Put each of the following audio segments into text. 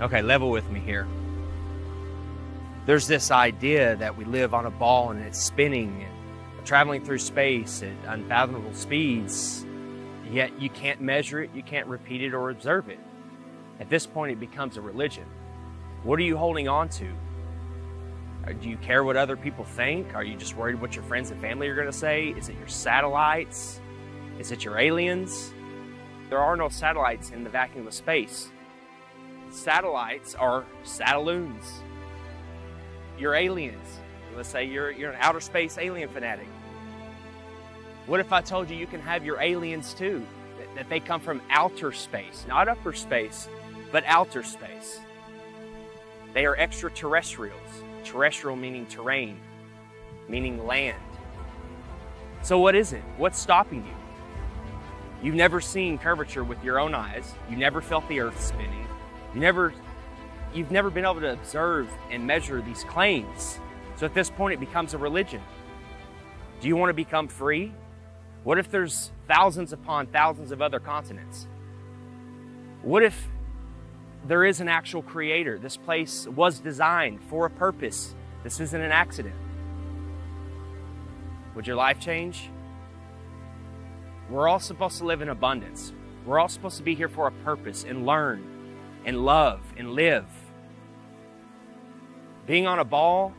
Okay, level with me here. There's this idea that we live on a ball and it's spinning and traveling through space at unfathomable speeds, yet you can't measure it, you can't repeat it or observe it. At this point, it becomes a religion. What are you holding on to? Do you care what other people think? Are you just worried what your friends and family are going to say? Is it your satellites? Is it your aliens? There are no satellites in the vacuum of space. Satellites are satelloons. You're aliens. Let's say you're an outer space alien fanatic. What if I told you you can have your aliens too? That they come from outer space, not upper space, but outer space. They are extraterrestrials. Terrestrial meaning terrain, meaning land. So what is it? What's stopping you? You've never seen curvature with your own eyes. You never felt the earth spinning. You've never been able to observe and measure these claims. So at this point, it becomes a religion. Do you want to become free? What if there's thousands upon thousands of other continents? What if there is an actual creator? This place was designed for a purpose. This isn't an accident. Would your life change? We're all supposed to live in abundance. We're all supposed to be here for a purpose and learn and love and live. Being on a ball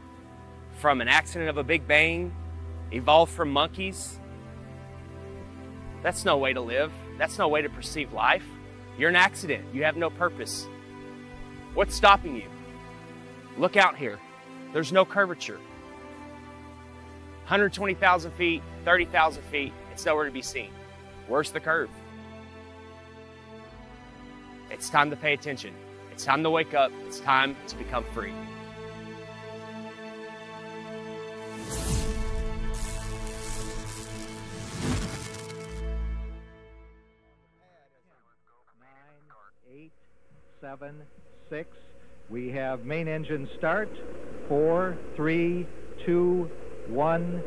from an accident of a big bang, evolved from monkeys, that's no way to live. That's no way to perceive life. You're an accident. You have no purpose. What's stopping you? Look out here. There's no curvature. 120,000 feet, 30,000 feet, it's nowhere to be seen. Where's the curve? It's time to pay attention. It's time to wake up. It's time to become free. Seven, 6. We have main engine start. 4, 3, 2, 1,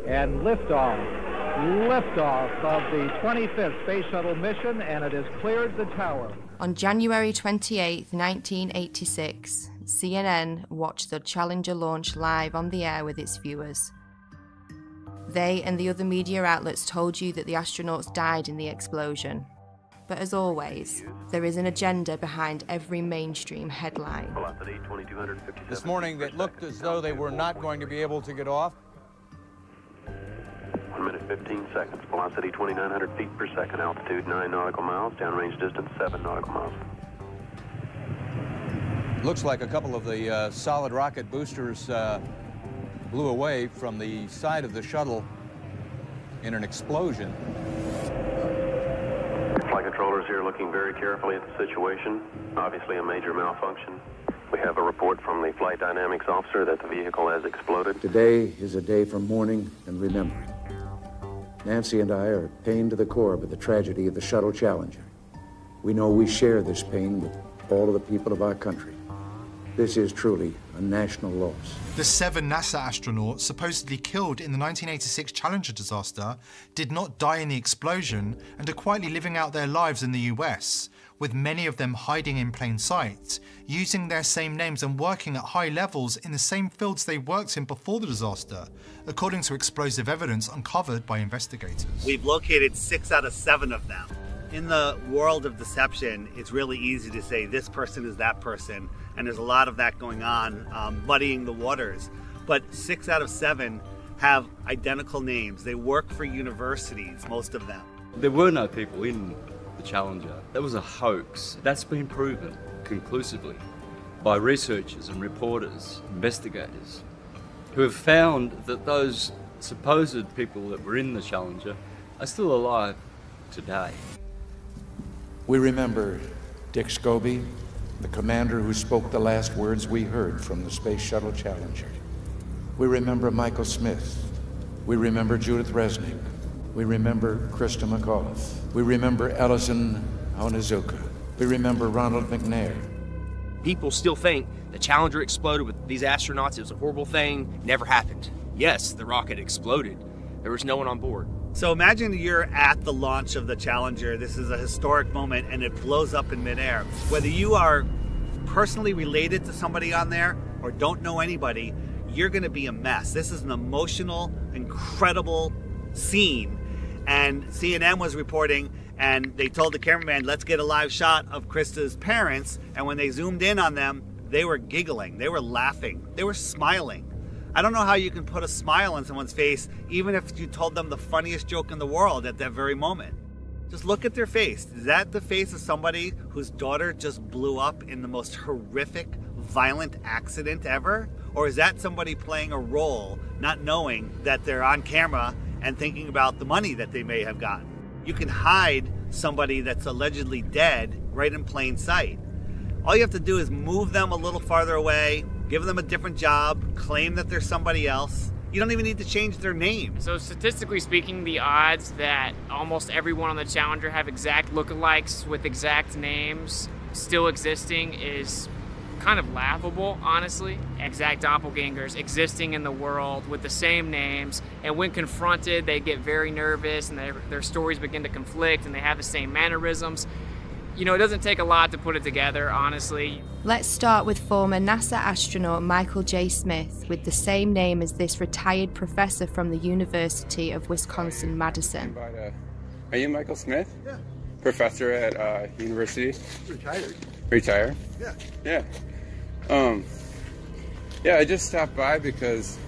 and liftoff. Liftoff of the 25th Space Shuttle mission, and it has cleared the tower. On January 28, 1986, CNN watched the Challenger launch live on the air with its viewers. They and the other media outlets told you that the astronauts died in the explosion. But as always, there is an agenda behind every mainstream headline. This morning, it looked as though they were not going to be able to get off. 1 minute 15 seconds. Velocity 2,900 feet per second. Altitude 9 nautical miles. Downrange distance 7 nautical miles. Looks like a couple of the solid rocket boosters blew away from the side of the shuttle in an explosion. Flight controllers here looking very carefully at the situation. Obviously a major malfunction. We have a report from the flight dynamics officer that the vehicle has exploded. Today is a day for mourning and remembering. Nancy and I are pained to the core by the tragedy of the shuttle Challenger. We know we share this pain with all of the people of our country. This is truly a national loss. The 7 NASA astronauts supposedly killed in the 1986 Challenger disaster did not die in the explosion and are quietly living out their lives in the US, with many of them hiding in plain sight, using their same names and working at high levels in the same fields they worked in before the disaster, according to explosive evidence uncovered by investigators. We've located 6 out of 7 of them. In the world of deception, it's really easy to say this person is that person, and there's a lot of that going on, muddying the waters. But 6 out of 7 have identical names. They work for universities, most of them. There were no people in the Challenger. That was a hoax. That's been proven conclusively by researchers and reporters, investigators, who have found that those supposed people that were in the Challenger are still alive today. We remember Dick Scobie, the commander who spoke the last words we heard from the Space Shuttle Challenger. We remember Michael Smith. We remember Judith Resnick. We remember Krista McAuliffe. We remember Ellison Onizuka. We remember Ronald McNair. People still think the Challenger exploded with these astronauts. It was a horrible thing. Never happened. Yes, the rocket exploded. There was no one on board. So imagine you're at the launch of the Challenger. This is a historic moment and it blows up in midair. Whether you are personally related to somebody on there or don't know anybody, you're going to be a mess. This is an emotional, incredible scene. And CNN was reporting, and they told the cameraman, let's get a live shot of Krista's parents. And when they zoomed in on them, they were giggling, they were laughing, they were smiling. I don't know how you can put a smile on someone's face, even if you told them the funniest joke in the world at that very moment. Just look at their face. Is that the face of somebody whose daughter just blew up in the most horrific, violent accident ever? Or is that somebody playing a role, not knowing that they're on camera and thinking about the money that they may have gotten? You can hide somebody that's allegedly dead right in plain sight. All you have to do is move them a little farther away, give them a different job, claim that they're somebody else. You don't even need to change their name. So statistically speaking, the odds that almost everyone on the Challenger have exact lookalikes with exact names still existing is kind of laughable, honestly. Exact doppelgangers existing in the world with the same names, and when confronted, they get very nervous and their stories begin to conflict and they have the same mannerisms. You know, it doesn't take a lot to put it together, honestly. Let's start with former NASA astronaut Michael J. Smith, with the same name as this retired professor from the University of Wisconsin-Madison. Are you Michael Smith? Yeah. Professor at university? Retired. Retired? Yeah. Yeah. Yeah, I just stopped by because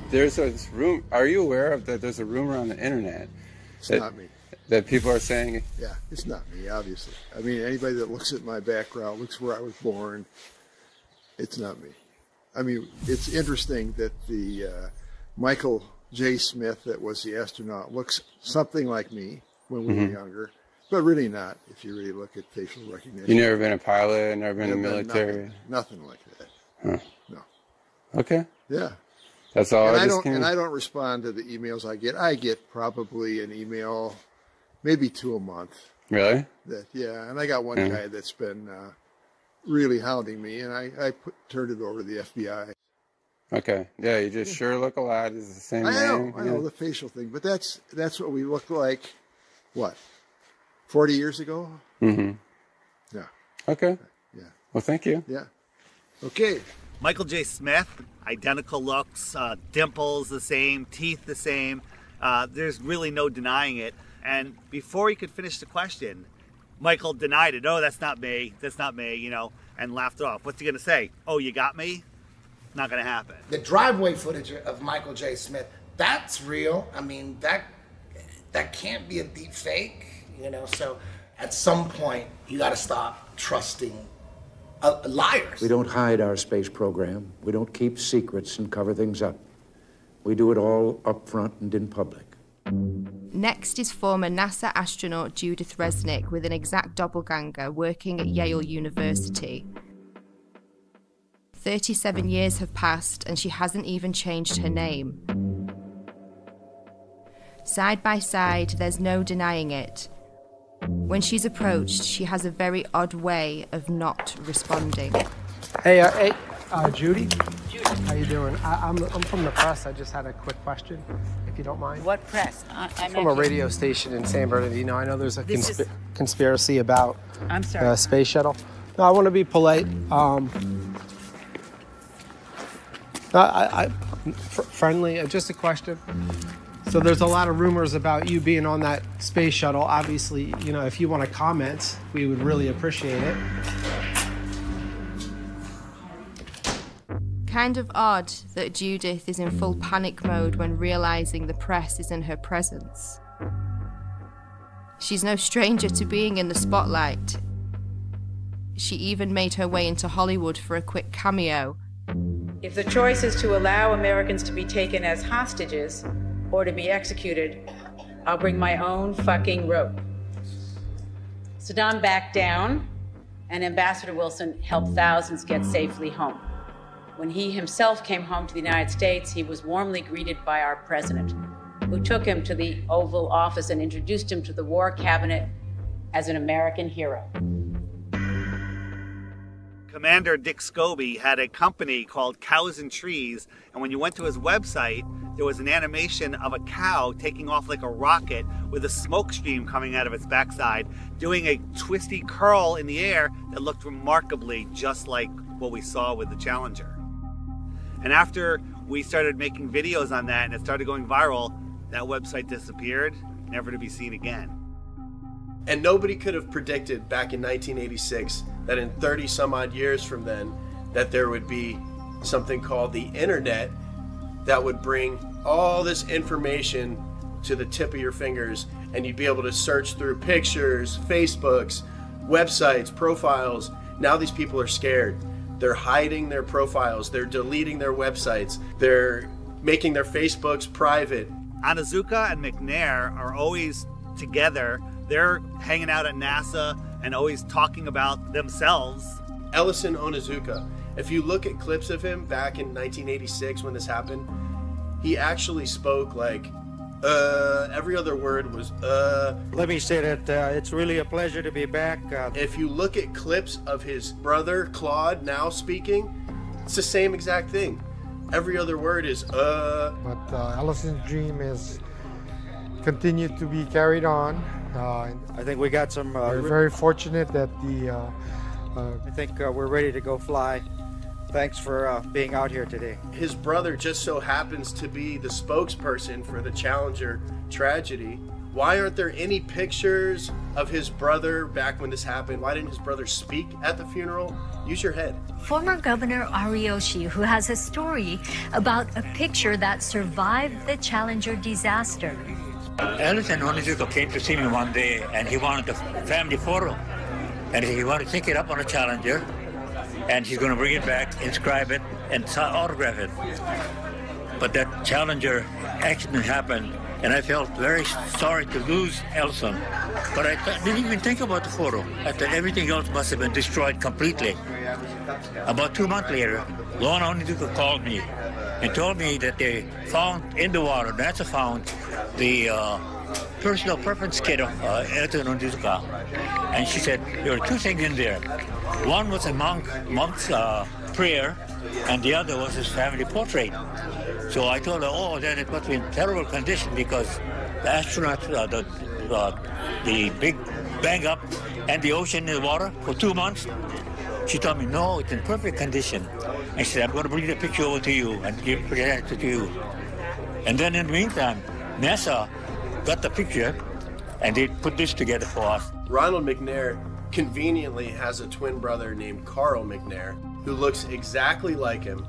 there's this room. Are you aware of that? There's a rumor on the internet. It's not me. That people are saying. Yeah, it's not me, obviously. I mean, anybody that looks at my background, looks where I was born, it's not me. I mean, it's interesting that the Michael J. Smith that was the astronaut looks something like me when we were younger, but really not if you really look at facial recognition. You never been a pilot, never been in the military? Nothing like that. Huh. No. Okay. Yeah. That's all. And I don't respond to the emails I get. I get probably an email, maybe 2 a month. Really? Yeah, and I got one guy that's been really hounding me, and I turned it over to the FBI. Okay. Yeah, you just sure look a lot. It's the same name. I know the facial thing, but that's what we looked like. What? 40 years ago? Mm-hmm. Yeah. Okay. Yeah. Well, thank you. Yeah. Okay. Michael J. Smith, identical looks, dimples the same, teeth the same. There's really no denying it. And before he could finish the question, Michael denied it. Oh, that's not me, you know, and laughed it off. What's he going to say? Oh, you got me? Not going to happen. The driveway footage of Michael J. Smith, that's real. I mean, that can't be a deep fake, you know, so at some point you got to stop trusting liars. We don't hide our space program. We don't keep secrets and cover things up. We do it all up front and in public. Next is former NASA astronaut Judith Resnick with an exact doppelganger working at Yale University. 37 years have passed and she hasn't even changed her name. Side by side, there's no denying it. When she's approached, she has a very odd way of not responding. Hey, Judy? Judy. How you doing? I'm from the press. I just had a quick question, if you don't mind. What press? I'm from a radio station in San Bernardino. I know there's a conspiracy about the space shuttle. No, I want to be polite. Friendly, just a question. So there's a lot of rumors about you being on that space shuttle. Obviously, you know, if you want to comment, we would really appreciate it. Kind of odd that Judith is in full panic mode when realizing the press is in her presence. She's no stranger to being in the spotlight. She even made her way into Hollywood for a quick cameo. If the choice is to allow Americans to be taken as hostages or to be executed, I'll bring my own fucking rope. Saddam backed down, and Ambassador Wilson helped thousands get safely home. When he himself came home to the United States, he was warmly greeted by our president, who took him to the Oval Office and introduced him to the War Cabinet as an American hero. Commander Dick Scobie had a company called Cows and Trees, and when you went to his website, there was an animation of a cow taking off like a rocket with a smoke stream coming out of its backside, doing a twisty curl in the air that looked remarkably just like what we saw with the Challenger. And after we started making videos on that and it started going viral, that website disappeared, never to be seen again. And nobody could have predicted back in 1986 that in 30 some odd years from then that there would be something called the internet that would bring all this information to the tip of your fingers, and you'd be able to search through pictures, Facebooks, websites, profiles. Now these people are scared. They're hiding their profiles, they're deleting their websites, they're making their Facebooks private. Onizuka and McNair are always together. They're hanging out at NASA and always talking about themselves. Ellison Onizuka, if you look at clips of him back in 1986 when this happened, he actually spoke like, every other word was, Let me say that it's really a pleasure to be back. If you look at clips of his brother, Claude, now speaking, it's the same exact thing. Every other word is, But Ellison's dream is continued to be carried on. I think we got some... we're very fortunate that I think we're ready to go fly. Thanks for being out here today. His brother just so happens to be the spokesperson for the Challenger tragedy. Why aren't there any pictures of his brother back when this happened? Why didn't his brother speak at the funeral? Use your head. Former Governor Ariyoshi, who has a story about a picture that survived the Challenger disaster. Ellison Onizuka came to see me one day, and he wanted a family photo. And he wanted to take it up on a Challenger, and he's going to bring it back, inscribe it, and autograph it. But that Challenger accident happened, and I felt very sorry to lose Ellison. But I didn't even think about the photo. I thought everything else must have been destroyed completely. About 2 months later, Lorna Onizuka called me and told me that they found in the water, NASA found the personal preference kit of Ellison Onizuka. And she said there were 2 things in there. One was a monk's prayer, and the other was his family portrait. So I told her, oh, then it must be in terrible condition because the astronauts, the big bang up and the ocean in the water for 2 months. She told me, no, it's in perfect condition. I said, I'm going to bring the picture over to you and present it to you. And then in the meantime, NASA got the picture and they put this together for us. Ronald McNair conveniently has a twin brother named Carl McNair who looks exactly like him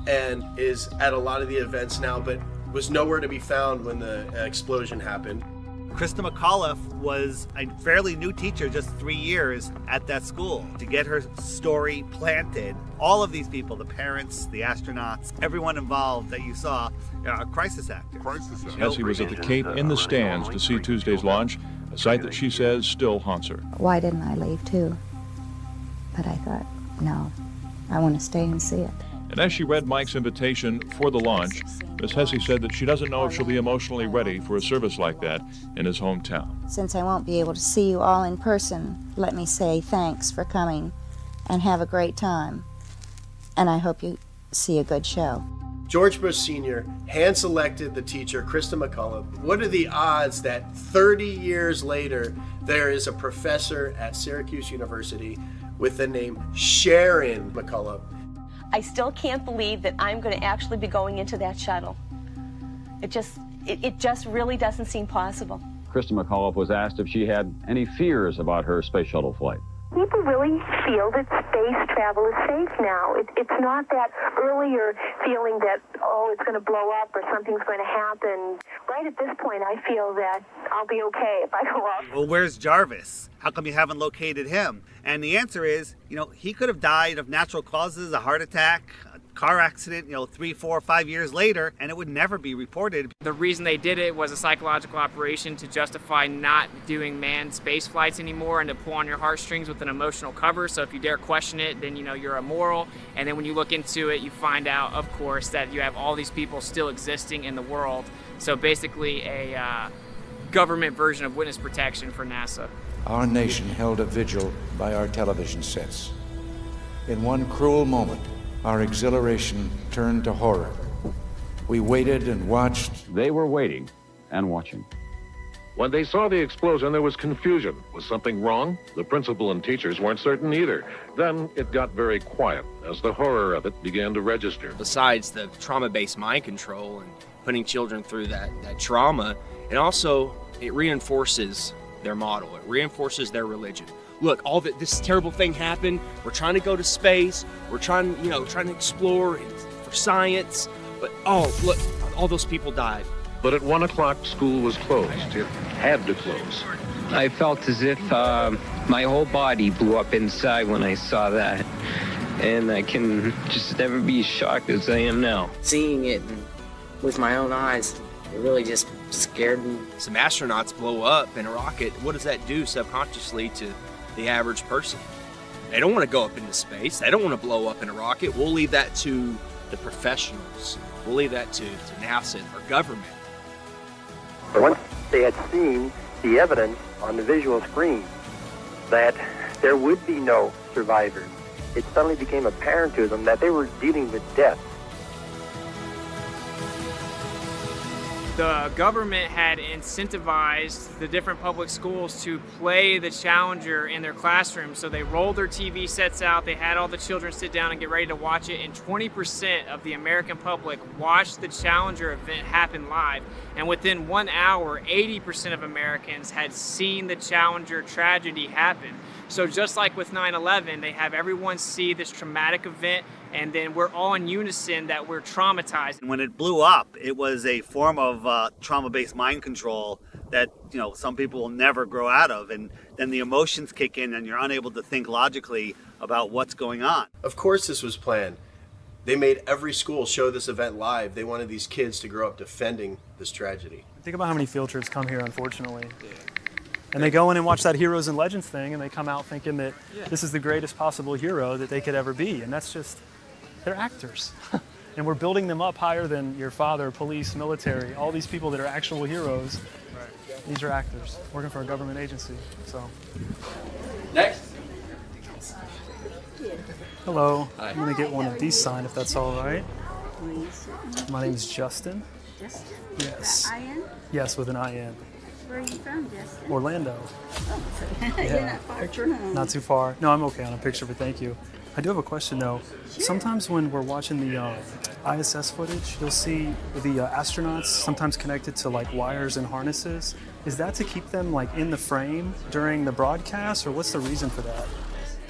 and is at a lot of the events now, but was nowhere to be found when the explosion happened. Krista McAuliffe was a fairly new teacher, just 3 years at that school. To get her story planted, all of these people, the parents, the astronauts, everyone involved that you saw, are crisis actors. Essie was at the Cape in the stands to see Tuesday's launch, a sight that she says still haunts her. Why didn't I leave too? But I thought, no, I want to stay and see it. And as she read Mike's invitation for the launch, Miss Hesse said that she doesn't know if she'll be emotionally ready for a service like that in his hometown. Since I won't be able to see you all in person, let me say thanks for coming and have a great time. And I hope you see a good show. George Bush Sr. hand-selected the teacher, Krista McAuliffe. What are the odds that 30 years later, there is a professor at Syracuse University with the name Sharon McAuliffe? I still can't believe that I'm going to actually be going into that shuttle. It just really doesn't seem possible. Krista McAuliffe was asked if she had any fears about her space shuttle flight. People really feel that space travel is safe now. It's not that earlier feeling that, oh, it's going to blow up or something's going to happen. Right at this point, I feel that I'll be okay if I go up. Well, where's Jarvis? How come you haven't located him? And the answer is, he could have died of natural causes, a heart attack, a car accident, 3, 4, 5 years later, and it would never be reported. The reason they did it was a psychological operation to justify not doing manned space flights anymore and to pull on your heartstrings with an emotional cover. So if you dare question it, then you're immoral. And then when you look into it, you find out, of course, that you have all these people still existing in the world. So basically a government version of witness protection for NASA. Our nation held a vigil by our television sets. In one cruel moment, our exhilaration turned to horror We waited and watched. They were waiting and watching. When they saw the explosion, there was confusion. Was something wrong? The principal and teachers weren't certain either. Then it got very quiet as the horror of it began to register. Besides the trauma-based mind control and putting children through that trauma, and also it reinforces their model. It reinforces their religion. Look, this terrible thing happened. We're trying to go to space. We're trying to explore for science. But oh, look, all those people died. But at 1 o'clock, school was closed. It had to close. I felt as if my whole body blew up inside when I saw that. And I can just never be as shocked as I am now. Seeing it with my own eyes, it really just scared me. Some astronauts blow up in a rocket. What does that do subconsciously to the average person? They don't want to go up into space. They don't want to blow up in a rocket. We'll leave that to the professionals. We'll leave that to NASA or government. Once they had seen the evidence on the visual screen that there would be no survivors, it suddenly became apparent to them that they were dealing with death. The government had incentivized the different public schools to play the Challenger in their classrooms. So they rolled their TV sets out, they had all the children sit down and get ready to watch it, and 20% of the American public watched the Challenger event happen live. And within 1 hour, 80% of Americans had seen the Challenger tragedy happen. So just like with 9/11, they have everyone see this traumatic event, and then we're all in unison that we're traumatized. When it blew up, it was a form of trauma-based mind control that, you know, some people will never grow out of, and then the emotions kick in and you're unable to think logically about what's going on. Of course this was planned. They made every school show this event live. They wanted these kids to grow up defending this tragedy. Think about how many field trips come here, unfortunately. And they go in and watch that Heroes and Legends thing, and they come out thinking that this is the greatest possible hero that they could ever be. And that's just, they're actors. And we're building them up higher than your father, police, military, all these people that are actual heroes. These are actors working for a government agency. So. Next. Hello. Hi. I'm going to get one of these signed if that's all right. My name is Justin. Justin? Yes. I-N? Yes, with an I-N. Where are you from, Justin? Orlando. Oh, so you're not far from. Not too far. No, I'm okay on a picture, but thank you. I do have a question though. Sure. Sometimes when we're watching the ISS footage, you'll see the astronauts sometimes connected to like wires and harnesses. Is that to keep them like in the frame during the broadcast, or what's the reason for that?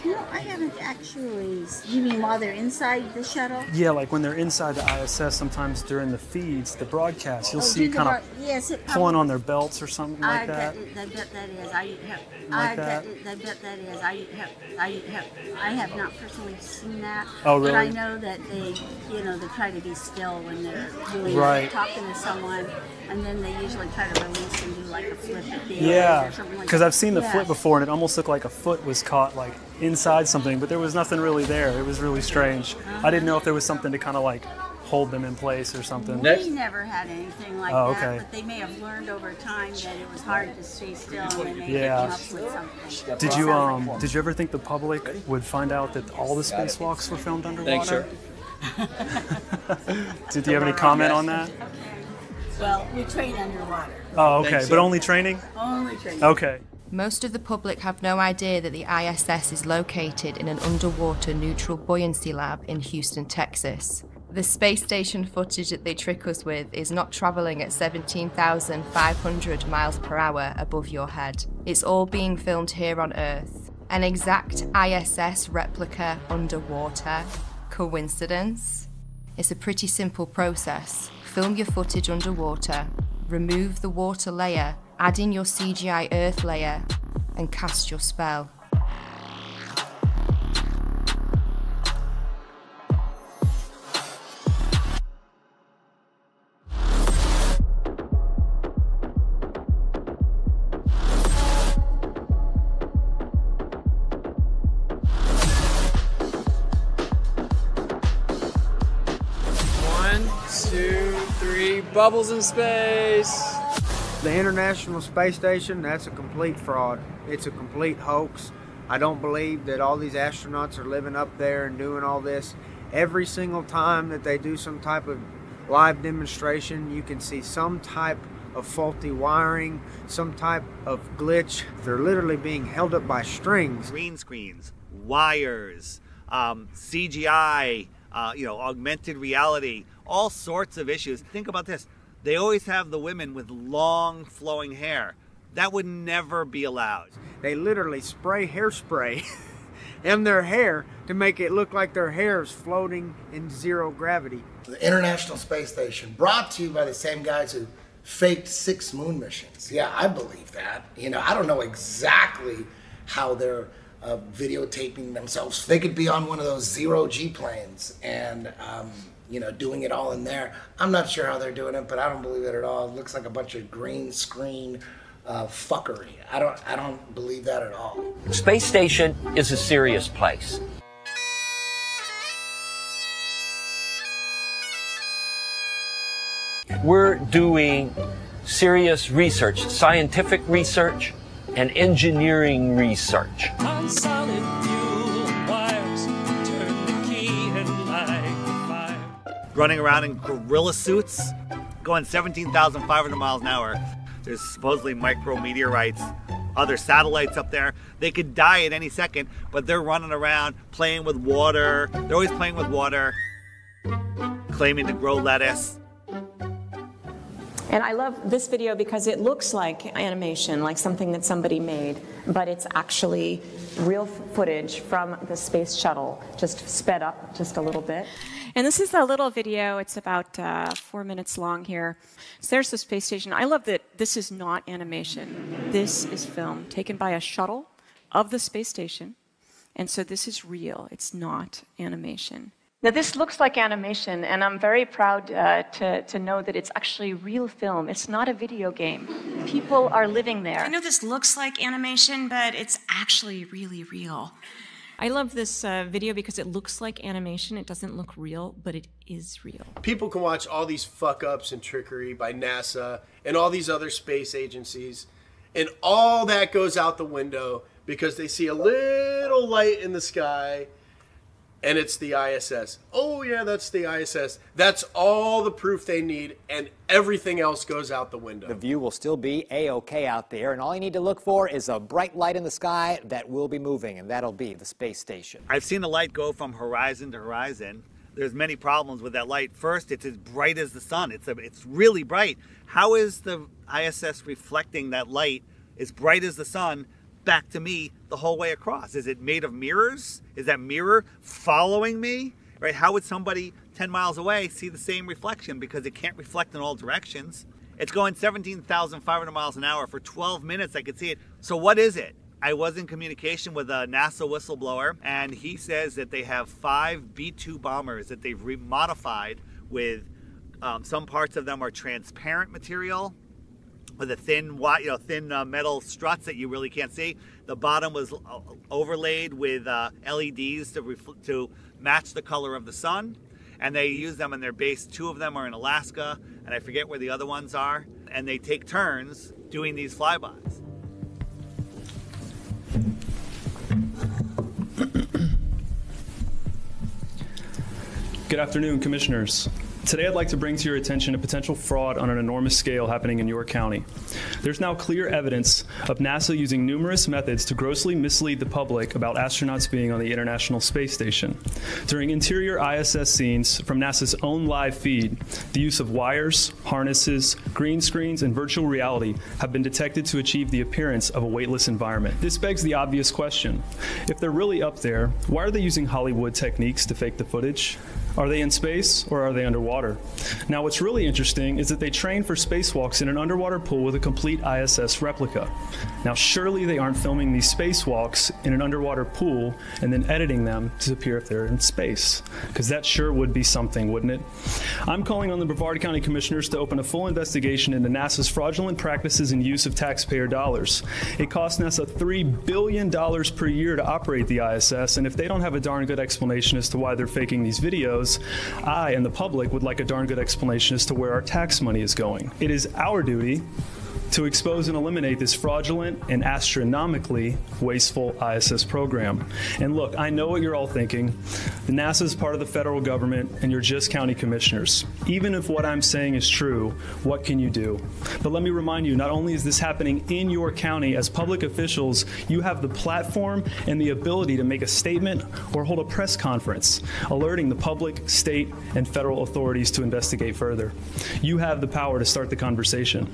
No, I haven't actually. You mean while they're inside the shuttle? Yeah, like when they're inside the ISS, sometimes during the feeds, the broadcast, you'll see kind of pulling on their belts or something like that. I bet that is. I have not personally seen that. Oh, really? But I know that they try to be still when they're doing talking to someone, and then they usually try to release and do like a flip at the end or something like that. Because I've seen the flip before, and it almost looked like a foot was caught like inside something, but there was nothing really there. It was really strange. I didn't know if there was something to kind of like hold them in place or something. We never had anything like that, but they may have learned over time that it was hard to stay still, and they may have come up with something. Did you ever think the public would find out that all the spacewalks were filmed underwater? Thanks, sir. Did you have any comment on that? Well, we train underwater. Oh, okay. Thanks, but only training? Only training. Okay. Most of the public have no idea that the ISS is located in an underwater neutral buoyancy lab in Houston, Texas. The space station footage that they trick us with is not travelling at 17,500 miles per hour above your head. It's all being filmed here on Earth. An exact ISS replica underwater. Coincidence? It's a pretty simple process. Film your footage underwater, remove the water layer, add in your CGI Earth layer, and cast your spell. Bubbles in space. The International Space Station, that's a complete fraud. It's a complete hoax. I don't believe that all these astronauts are living up there and doing all this. Every single time that they do some type of live demonstration, you can see some type of faulty wiring, some type of glitch. They're literally being held up by strings. Green screens, wires, CGI, augmented reality, all sorts of issues. Think about this. They always have the women with long flowing hair. That would never be allowed. They literally spray hairspray in their hair to make it look like their hair is floating in zero gravity. The International Space Station, brought to you by the same guys who faked 6 moon missions. Yeah, I believe that. I don't know exactly how they're videotaping themselves. They could be on one of those zero-G planes and, doing it all in there. I'm not sure how they're doing it, but I don't believe it at all. It looks like a bunch of green screen fuckery. I don't believe that at all. Space station is a serious place. We're doing serious research, scientific research and engineering research. On solid fuel wires, turn the key and light the fire. Running around in gorilla suits, going 17,500 miles an hour. There's supposedly micrometeorites, other satellites up there. They could die at any second, but they're running around playing with water. They're always playing with water, claiming to grow lettuce. And I love this video because it looks like animation, like something that somebody made, but it's actually real footage from the space shuttle, just sped up just a little bit. And this is a little video. It's about 4 minutes long here. So there's the space station. I love that this is not animation. This is film taken by a shuttle of the space station. And so this is real. It's not animation. Now this looks like animation, and I'm very proud to know that it's actually real film. It's not a video game. People are living there. I know this looks like animation, but it's actually really real. I love this video because it looks like animation. It doesn't look real, but it is real. People can watch all these fuck-ups and trickery by NASA and all these other space agencies, and all that goes out the window because they see a little light in the sky, and it's the ISS. Oh yeah, that's the ISS. That's all the proof they need, and everything else goes out the window. The view will still be A-OK out there, and all you need to look for is a bright light in the sky that will be moving, and that'll be the space station. I've seen the light go from horizon to horizon. There's many problems with that light. First, it's as bright as the sun. It's really bright. How is the ISS reflecting that light as bright as the sun back to me the whole way across? Is it made of mirrors? Is that mirror following me? Right? How would somebody 10 miles away see the same reflection? Because it can't reflect in all directions. It's going 17,500 miles an hour. For 12 minutes I could see it. So what is it? I was in communication with a NASA whistleblower, and he says that they have 5 B-2 bombers that they've modified with some parts of them are transparent material, with a thin metal struts that you really can't see. The bottom was overlaid with LEDs to match the color of the sun, and they use them in their base. 2 of them are in Alaska, and I forget where the other ones are, and they take turns doing these flybys. Good afternoon, Commissioners. Today I'd like to bring to your attention a potential fraud on an enormous scale happening in York County. There's now clear evidence of NASA using numerous methods to grossly mislead the public about astronauts being on the International Space Station. During interior ISS scenes from NASA's own live feed, the use of wires, harnesses, green screens, and virtual reality have been detected to achieve the appearance of a weightless environment. This begs the obvious question. If they're really up there, why are they using Hollywood techniques to fake the footage? Are they in space or are they underwater? Now, what's really interesting is that they train for spacewalks in an underwater pool with a complete ISS replica. Now, surely they aren't filming these spacewalks in an underwater pool and then editing them to appear if they're in space, because that sure would be something, wouldn't it? I'm calling on the Brevard County Commissioners to open a full investigation into NASA's fraudulent practices and use of taxpayer dollars. It costs NASA $3 billion per year to operate the ISS, and if they don't have a darn good explanation as to why they're faking these videos, I and the public would like a darn good explanation as to where our tax money is going. It is our duty to expose and eliminate this fraudulent and astronomically wasteful ISS program. And look, I know what you're all thinking. The NASA is part of the federal government, and you're just county commissioners. Even if what I'm saying is true, what can you do? But let me remind you, not only is this happening in your county, as public officials, you have the platform and the ability to make a statement or hold a press conference, alerting the public, state, and federal authorities to investigate further. You have the power to start the conversation.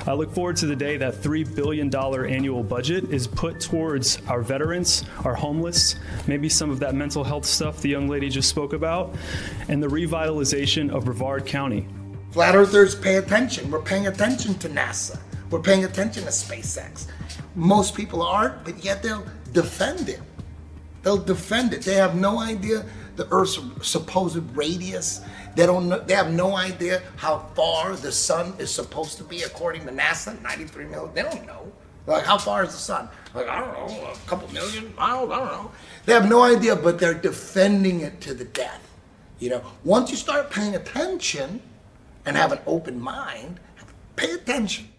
I look forward to the day that $3 billion annual budget is put towards our veterans, our homeless, maybe some of that mental health stuff the young lady just spoke about, and the revitalization of Brevard County. Flat Earthers pay attention. We're paying attention to NASA. We're paying attention to SpaceX. Most people aren't, but yet they'll defend it. They'll defend it. They have no idea the Earth's supposed radius. They have no idea how far the sun is supposed to be according to NASA, 93 million. They don't know. Like, how far is the sun? Like, I don't know, a couple million miles, I don't know. They have no idea, but they're defending it to the death. You know, once you start paying attention and have an open mind, pay attention.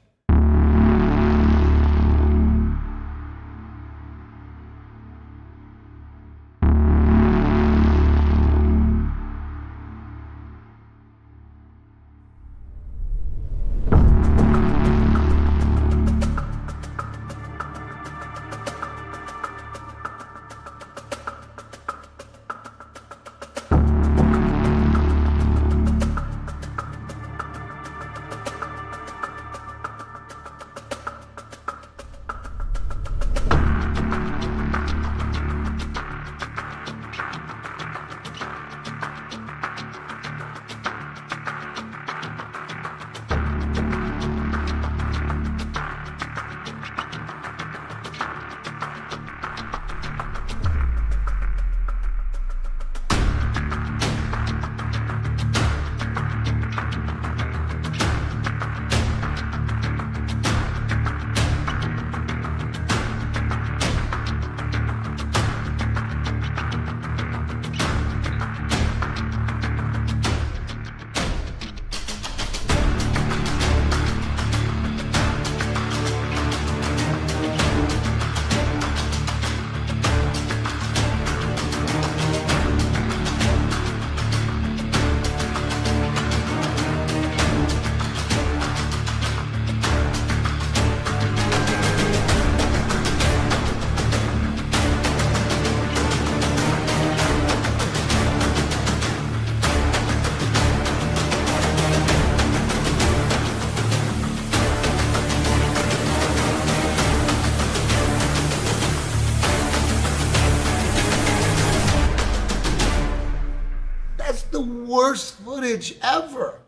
Worst footage ever.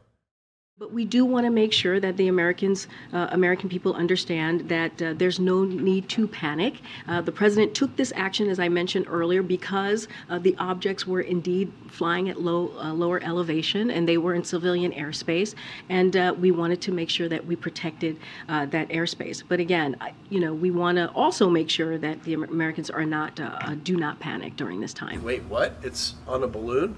But we do want to make sure that the American people understand that there's no need to panic. The president took this action, as I mentioned earlier, because the objects were indeed flying at lower elevation, and they were in civilian airspace, and we wanted to make sure that we protected that airspace. But again, we want to also make sure that the Americans are not do not panic during this time. Wait, what? It's on a balloon?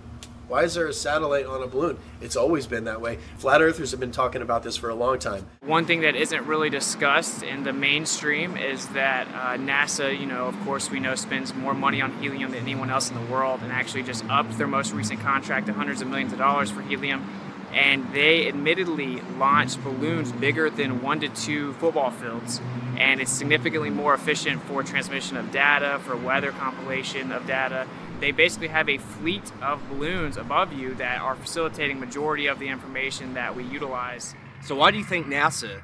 Why is there a satellite on a balloon? It's always been that way. Flat Earthers have been talking about this for a long time. One thing that isn't really discussed in the mainstream is that NASA, of course we know, spends more money on helium than anyone else in the world, and actually just upped their most recent contract to hundreds of millions of dollars for helium. And they admittedly launched balloons bigger than 1 to 2 football fields. And it's significantly more efficient for transmission of data, for weather compilation of data. They basically have a fleet of balloons above you that are facilitating majority of the information that we utilize. So why do you think NASA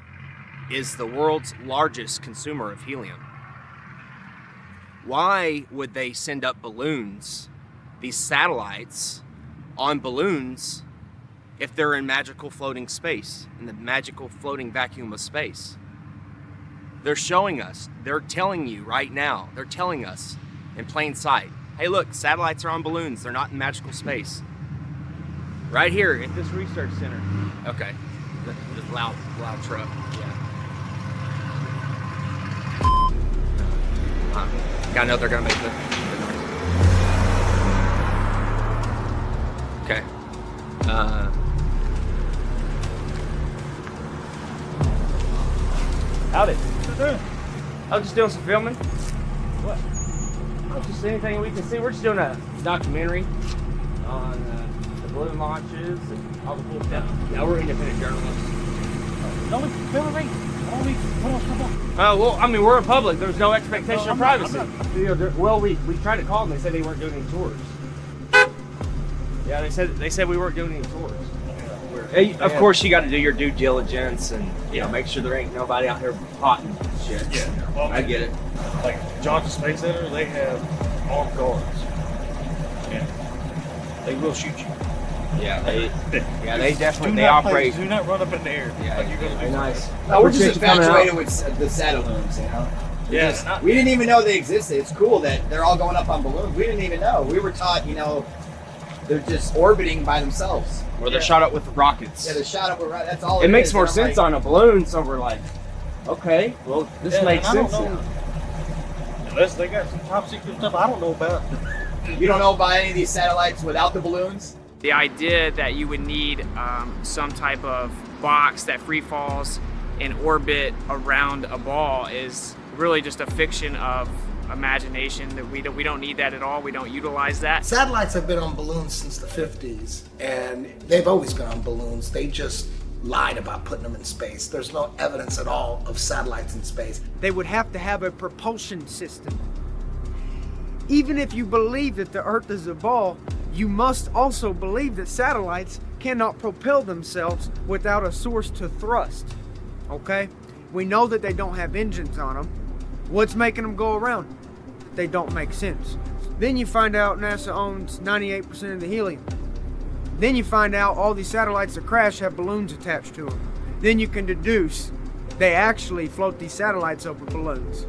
is the world's largest consumer of helium? Why would they send up balloons, these satellites, on balloons if they're in magical floating space, in the magical floating vacuum of space? They're showing us, they're telling you right now, they're telling us in plain sight, hey look, satellites are on balloons, they're not in magical space. Right here at this research center. Okay, this loud truck, yeah. I know they're gonna make the okay. Howdy. I was just doing some filming. What? Oh, just anything we can see. We're just doing a documentary on the balloon launches and all the cool stuff. Yeah, we're independent journalists. Don't we film me? What else come on? Well, I mean, we're in public. There's no expectation of privacy. Well, we tried to call them. They said they weren't doing any tours. Yeah, they said we weren't doing any tours. Hey, of course, you got to do your due diligence and make sure there ain't nobody out here potting shit. Yeah, well, I get it. Like Johnson Space Center, they have armed guards. Yeah, they will shoot you. Yeah, they definitely operate. Do not run up in the air. Yeah, like you're gonna very nice. No, we're just infatuated with the Satellites, Yeah, we didn't even know they existed. It's cool that they're all going up on balloons. We didn't even know. We were taught, they're just orbiting by themselves. Or they're shot up with rockets. Yeah, they're shot up with rockets. That's all. It makes more sense on a balloon, so we're like, okay, well, this makes sense now. Unless they got some top secret stuff I don't know about. You don't know about any of these satellites without the balloons? The idea that you would need some type of box that free falls in orbit around a ball is really just a fiction of imagination. That we don't need that at all. We don't utilize that. Satellites have been on balloons since the 50s, and they've always been on balloons. They just lied about putting them in space. There's no evidence at all of satellites in space. They would have to have a propulsion system. Even if you believe that the Earth is a ball, you must also believe that satellites cannot propel themselves without a source to thrust. Okay? We know that they don't have engines on them. What's making them go around? They don't make sense. Then you find out NASA owns 98% of the helium. Then you find out all these satellites that crash have balloons attached to them. Then you can deduce they actually float these satellites over balloons.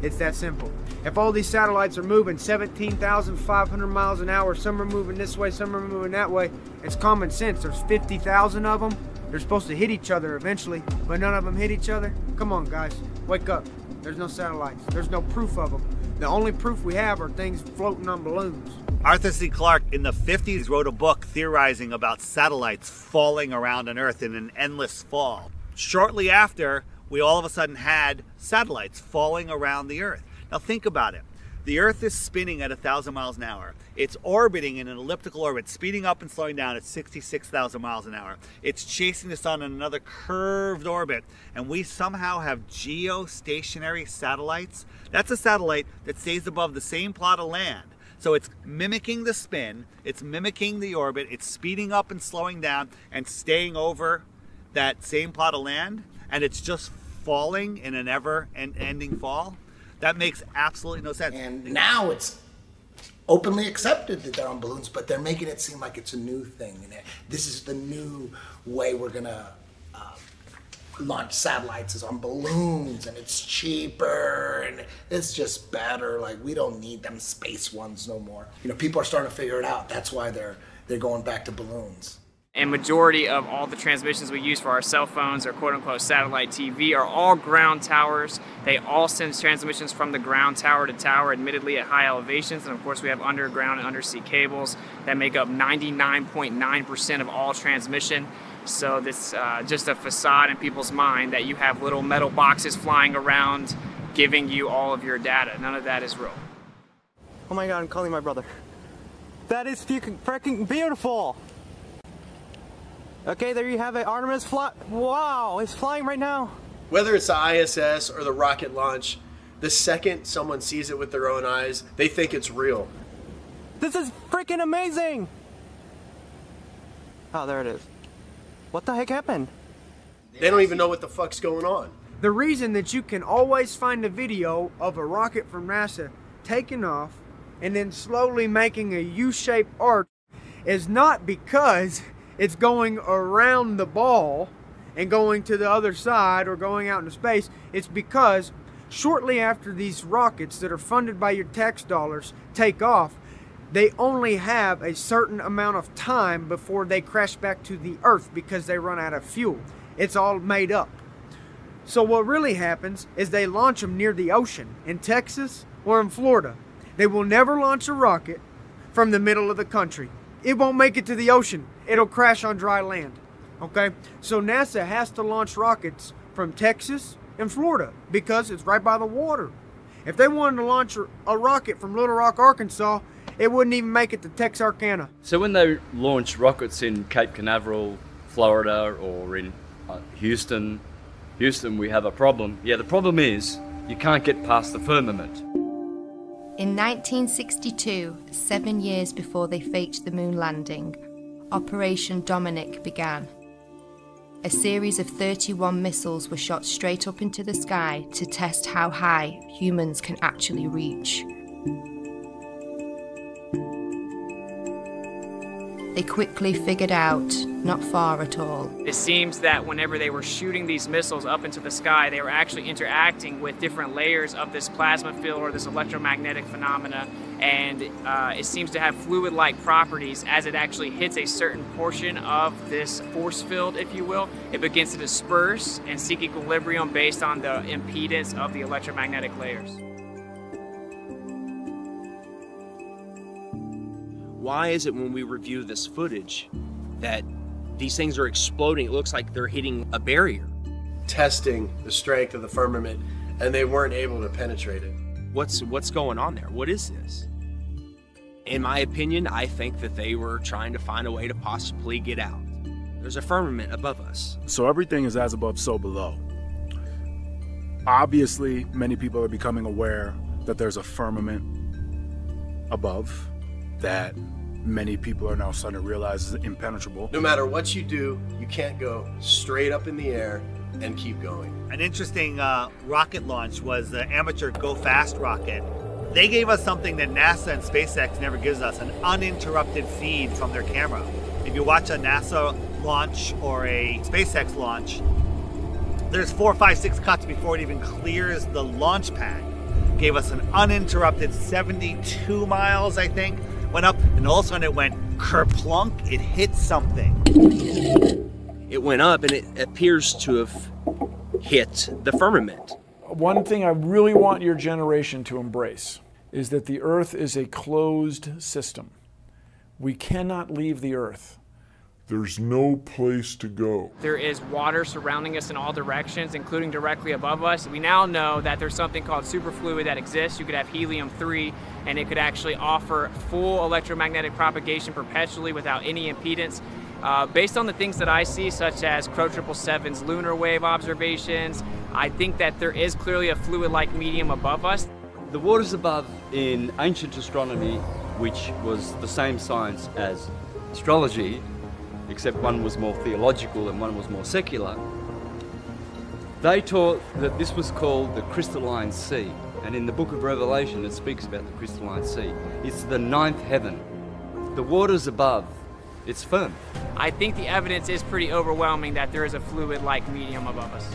It's that simple. If all these satellites are moving 17,500 miles an hour, some are moving this way, some are moving that way, it's common sense. There's 50,000 of them. They're supposed to hit each other eventually, but none of them hit each other. Come on, guys, wake up. There's no satellites. There's no proof of them. The only proof we have are things floating on balloons. Arthur C. Clarke in the 50s wrote a book theorizing about satellites falling around on Earth in an endless fall. Shortly after, we all of a sudden had satellites falling around the Earth. Now think about it. The Earth is spinning at 1,000 miles an hour. It's orbiting in an elliptical orbit, speeding up and slowing down at 66,000 miles an hour. It's chasing the sun in another curved orbit, and we somehow have geostationary satellites. That's a satellite that stays above the same plot of land. So it's mimicking the spin, it's mimicking the orbit, it's speeding up and slowing down and staying over that same plot of land, and it's just falling in an ever-ending fall. That makes absolutely no sense. And now it's openly accepted that they're on balloons, but they're making it seem like it's a new thing. And this is the new way we're gonna launch satellites, is on balloons, and it's cheaper, and it's just better. Like, we don't need them space ones no more. People are starting to figure it out. That's why they're going back to balloons. And majority of all the transmissions we use for our cell phones or quote-unquote satellite TV are all ground towers. They all send transmissions from the ground tower to tower, admittedly at high elevations. And of course we have underground and undersea cables that make up 99.9% of all transmission. So this just a facade in people's mind that you have little metal boxes flying around giving you all of your data. None of that is real. Oh my God, I'm calling my brother. That is freaking beautiful. Okay, there you have it. Artemis fly. Wow, it's flying right now. Whether it's the ISS or the rocket launch, the second someone sees it with their own eyes, they think it's real. This is freaking amazing. Oh, there it is. What the heck happened? They don't even know what the fuck's going on. The reason that you can always find a video of a rocket from NASA taking off and then slowly making a U-shaped arc is not because it's going around the ball and going to the other side or going out into space. It's because shortly after these rockets that are funded by your tax dollars take off, they only have a certain amount of time before they crash back to the Earth because they run out of fuel. It's all made up. So what really happens is they launch them near the ocean in Texas or in Florida. They will never launch a rocket from the middle of the country. It won't make it to the ocean. It'll crash on dry land. Okay? So NASA has to launch rockets from Texas in Florida because it's right by the water. If they wanted to launch a rocket from Little Rock, Arkansas, it wouldn't even make it to Texarkana. So when they launch rockets in Cape Canaveral, Florida, or in Houston, we have a problem. Yeah, the problem is you can't get past the firmament. In 1962, 7 years before they faked the moon landing, Operation Dominic began. A series of 31 missiles were shot straight up into the sky to test how high humans can actually reach. They quickly figured out, not far at all. It seems that whenever they were shooting these missiles up into the sky, they were actually interacting with different layers of this plasma field or this electromagnetic phenomena, and it seems to have fluid-like properties. As it actually hits a certain portion of this force field, if you will, it begins to disperse and seek equilibrium based on the impedance of the electromagnetic layers. Why is it when we review this footage that these things are exploding? It looks like they're hitting a barrier. Testing the strength of the firmament, and they weren't able to penetrate it. What's going on there? What is this? In my opinion, I think that they were trying to find a way to possibly get out. There's a firmament above us. So everything is as above, so below. Obviously, many people are becoming aware that there's a firmament above that many people are now starting to realize is impenetrable. No matter what you do, you can't go straight up in the air and keep going. An interesting rocket launch was the amateur Go Fast rocket. They gave us something that NASA and SpaceX never gives us, an uninterrupted feed from their camera. If you watch a NASA launch or a SpaceX launch, there's 4, 5, 6 cuts before it even clears the launch pad. Gave us an uninterrupted 72 miles, I think. Went up, and all of a sudden it went kerplunk, it hit something. It went up, and it appears to have hit the firmament. One thing I really want your generation to embrace is that the Earth is a closed system. We cannot leave the Earth. There's no place to go. There is water surrounding us in all directions, including directly above us. We now know that there's something called superfluid that exists. You could have helium-3, and it could actually offer full electromagnetic propagation perpetually without any impedance. Based on the things that I see, such as Crow 777's lunar wave observations, I think that there is clearly a fluid-like medium above us. The waters above in ancient astronomy, which was the same science as astrology, except one was more theological and one was more secular, they taught that this was called the crystalline sea. And in the book of Revelation, it speaks about the crystalline sea. It's the 9th heaven. The waters above, it's firm. I think the evidence is pretty overwhelming that there is a fluid-like medium above us.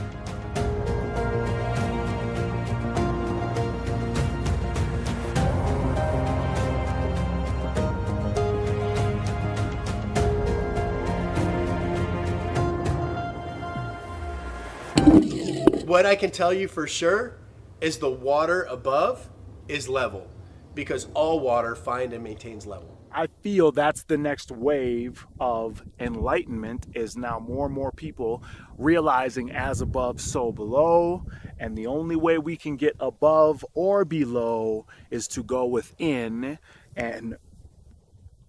What I can tell you for sure is the water above is level, because all water finds and maintains level. I feel that's the next wave of enlightenment, is now more and more people realizing as above, so below. And the only way we can get above or below is to go within and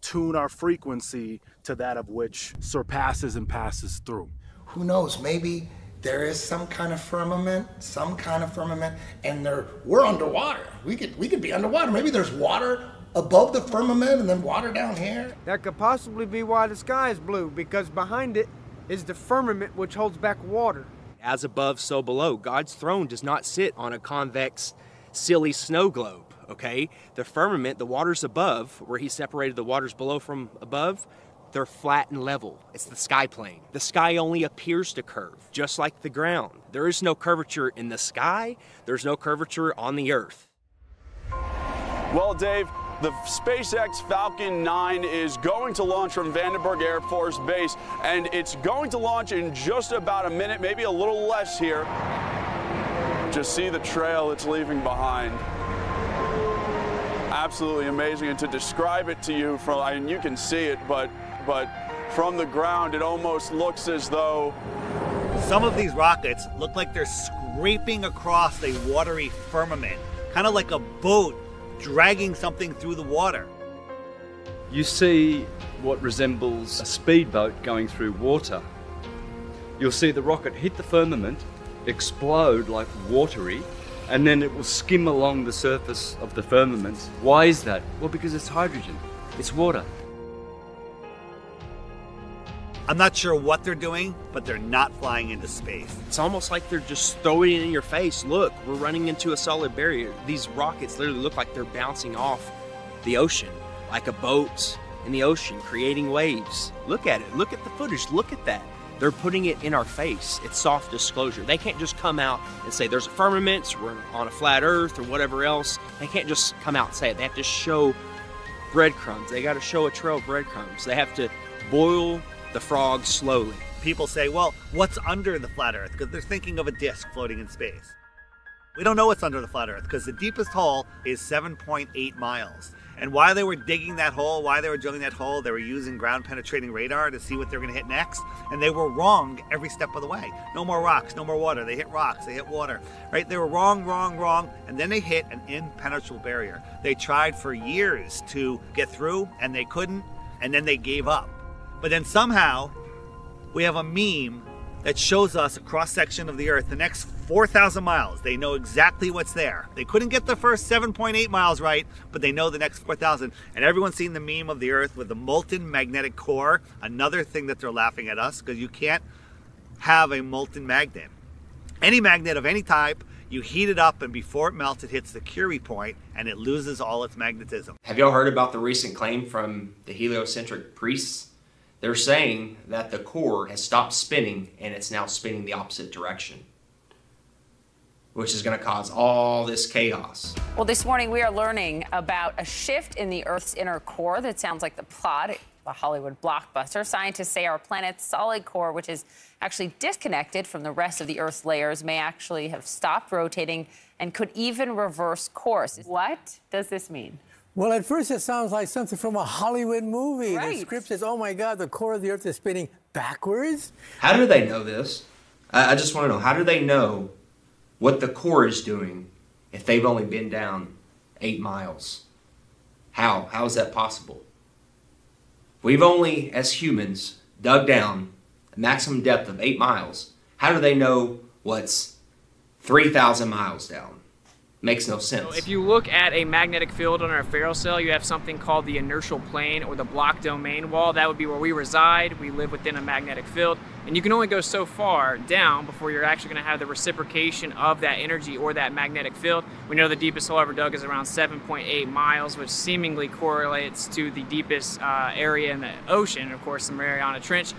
tune our frequency to that of which surpasses and passes through. Who knows, maybe there is some kind of firmament, and we're underwater. We could be underwater. Maybe there's water above the firmament and then water down here. That could possibly be why the sky is blue, because behind it is the firmament which holds back water. As above, so below. God's throne does not sit on a convex, silly snow globe, okay? The firmament, the waters above, where he separated the waters below from above, they're flat and level. It's the sky plane. The sky only appears to curve, just like the ground. There is no curvature in the sky. There's no curvature on the earth. Well, Dave, the SpaceX Falcon 9 is going to launch from Vandenberg Air Force Base, and it's going to launch in just about a minute, maybe a little less here. Just see the trail it's leaving behind. Absolutely amazing, and to describe it to you from, and you can see it, but from the ground, it almost looks as though Some of these rockets look like they're scraping across a watery firmament, kind of like a boat dragging something through the water. You see what resembles a speedboat going through water. You'll see the rocket hit the firmament, explode like watery, and then it will skim along the surface of the firmament. Why is that? Well, because it's hydrogen. It's water. I'm not sure what they're doing, but they're not flying into space. It's almost like they're just throwing it in your face. Look, we're running into a solid barrier. These rockets literally look like they're bouncing off the ocean, like a boat in the ocean, creating waves. Look at it. Look at the footage. Look at that. They're putting it in our face. It's soft disclosure. They can't just come out and say there's a firmament, we're on a flat earth or whatever else. They can't just come out and say it. They have to show breadcrumbs. They got to show a trail of breadcrumbs. They have to boil the frog slowly. People say, well, what's under the flat earth? Because they're thinking of a disk floating in space. We don't know what's under the flat earth because the deepest hole is 7.8 miles. And while they were digging that hole, while they were drilling that hole, they were using ground penetrating radar to see what they're going to hit next. And they were wrong every step of the way. No more rocks, no more water. They hit rocks, they hit water, right? They were wrong, wrong, wrong. And then they hit an impenetrable barrier. They tried for years to get through and they couldn't. And then they gave up. But then somehow we have a meme that shows us a cross-section of the Earth, the next 4,000 miles. They know exactly what's there. They couldn't get the first 7.8 miles right, but they know the next 4,000. And everyone's seen the meme of the Earth with the molten magnetic core. Another thing that they're laughing at us, because you can't have a molten magnet. Any magnet of any type, you heat it up, and before it melts, it hits the Curie point, and it loses all its magnetism. Have y'all heard about the recent claim from the heliocentric priests? They're saying that the core has stopped spinning and it's now spinning the opposite direction, which is going to cause all this chaos. Well, this morning we are learning about a shift in the Earth's inner core that sounds like the plot of a Hollywood blockbuster. Scientists say our planet's solid core, which is actually disconnected from the rest of the Earth's layers, may actually have stopped rotating and could even reverse course. What does this mean? Well, at first it sounds like something from a Hollywood movie. Right. The script says, oh my God, the core of the Earth is spinning backwards. How do they know this? I just want to know, how do they know what the core is doing if they've only been down 8 miles? How? How is that possible? We've only, as humans, dug down a maximum depth of 8 miles. How do they know what's 3,000 miles down? Makes no sense. So if you look at a magnetic field on our ferrocell, you have something called the inertial plane or the block domain wall. That would be where we reside. We live within a magnetic field. And you can only go so far down before you're actually going to have the reciprocation of that energy or that magnetic field. We know the deepest hole ever dug is around 7.8 miles, which seemingly correlates to the deepest area in the ocean, of course, the Mariana Trench.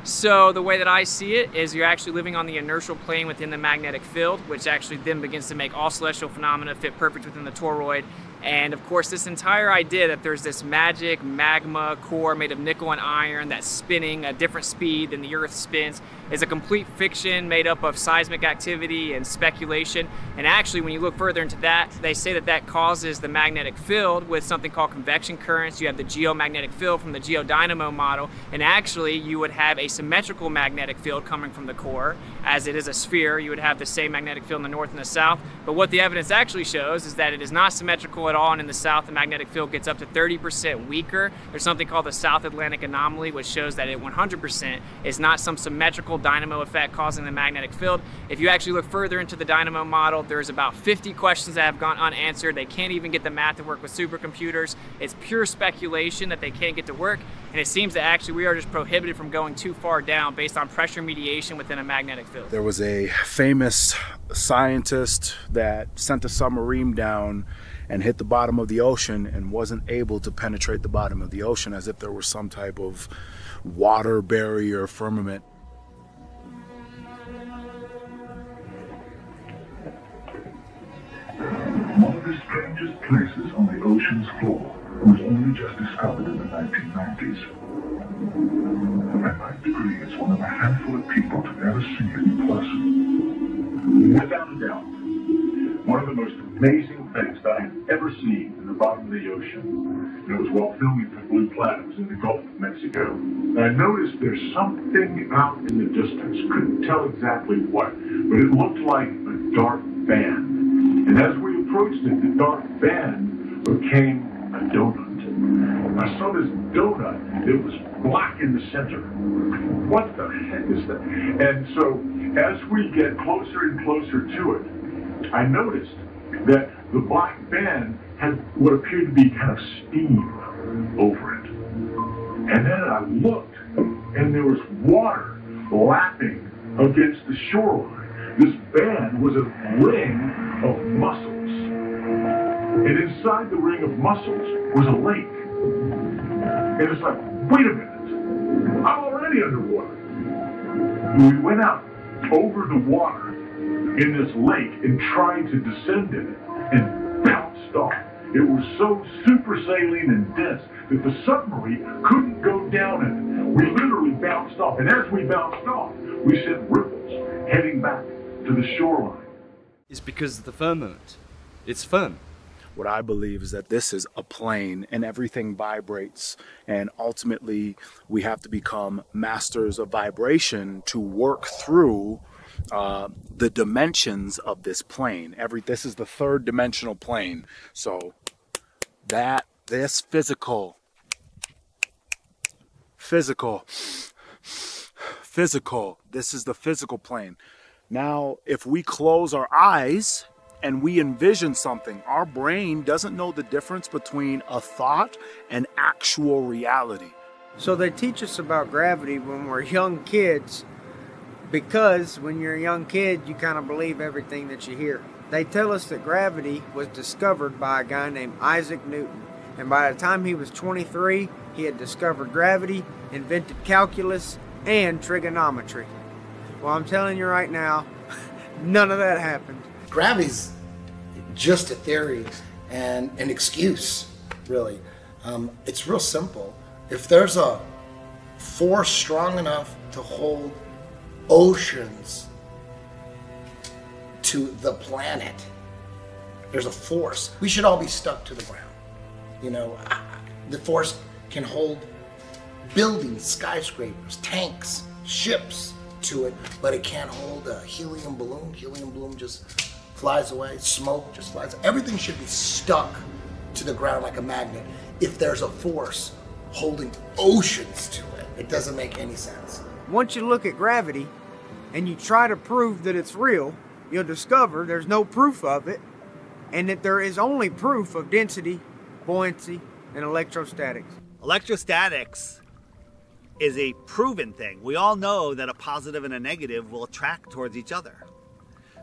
So the way that I see it is you're actually living on the inertial plane within the magnetic field, which actually then begins to make all celestial phenomena fit perfect within the toroid. And of course, this entire idea that there's this magic magma core made of nickel and iron that's spinning at a different speed than the Earth spins is a complete fiction made up of seismic activity and speculation. And actually, when you look further into that, they say that that causes the magnetic field with something called convection currents. You have the geomagnetic field from the geodynamo model, and actually you would have a symmetrical magnetic field coming from the core. As it is a sphere, you would have the same magnetic field in the north and the south. But what the evidence actually shows is that it is not symmetrical at all, and in the south the magnetic field gets up to 30% weaker. There's something called the South Atlantic anomaly, which shows that it 100% is not some symmetrical dynamo effect causing the magnetic field. If you actually look further into the dynamo model, there's about 50 questions that have gone unanswered. They can't even get the math to work with supercomputers. It's pure speculation that they can't get to work, and it seems that actually we are just prohibited from going too far down based on pressure mediation within a magnetic field. There was a famous scientist that sent a submarine down and hit the bottom of the ocean and wasn't able to penetrate the bottom of the ocean, as if there was some type of water barrier firmament. One of the strangest places on the ocean's floor was only just discovered in the 1990s. The 9th degree is one of a handful of people to ever see it in person. Without a doubt, one of the most amazing things that I have ever seen in the bottom of the ocean. It was while filming for Blue Planet. It was in the Gulf of Mexico. nights ago, and I noticed there's something out in the distance. Couldn't tell exactly what, but it looked like a dark band. And as we approached it, the dark band became a donut. I saw this donut. It was black in the center. What the heck is that? And so as we get closer and closer to it, I noticed that the black band had what appeared to be kind of steam over it. And then I looked, and there was water lapping against the shoreline. This band was a ring of mussels. And inside the ring of mussels was a lake. And it's like, wait a minute, I'm already underwater. And we went out over the water in this lake and tried to descend in it and bounced off. It was so super saline and dense that the submarine couldn't go down in it. We literally bounced off, and as we bounced off, we sent ripples heading back to the shoreline. It's because of the firmament. It's firm. What I believe is that this is a plane and everything vibrates, and ultimately we have to become masters of vibration to work through the dimensions of this plane. This is the third dimensional plane. So this physical, this is the physical plane. Now, if we close our eyes and we envision something, our brain doesn't know the difference between a thought and actual reality. So they teach us about gravity when we're young kids, because when you're a young kid, you kind of believe everything that you hear. They tell us that gravity was discovered by a guy named Isaac Newton. And by the time he was 23, he had discovered gravity, invented calculus, and trigonometry. Well, I'm telling you right now, none of that happened. Gravity's just a theory and an excuse, really. It's real simple. If there's a force strong enough to hold oceans to the planet, there's a force. We should all be stuck to the ground. You know, the force can hold buildings, skyscrapers, tanks, ships to it, but it can't hold a helium balloon. Helium balloon just flies away. Smoke just flies. Everything should be stuck to the ground like a magnet. If there's a force holding oceans to it, it doesn't make any sense. Once you look at gravity and you try to prove that it's real, you'll discover there's no proof of it, and that there is only proof of density, buoyancy, and electrostatics. Electrostatics is a proven thing. We all know that a positive and a negative will attract towards each other.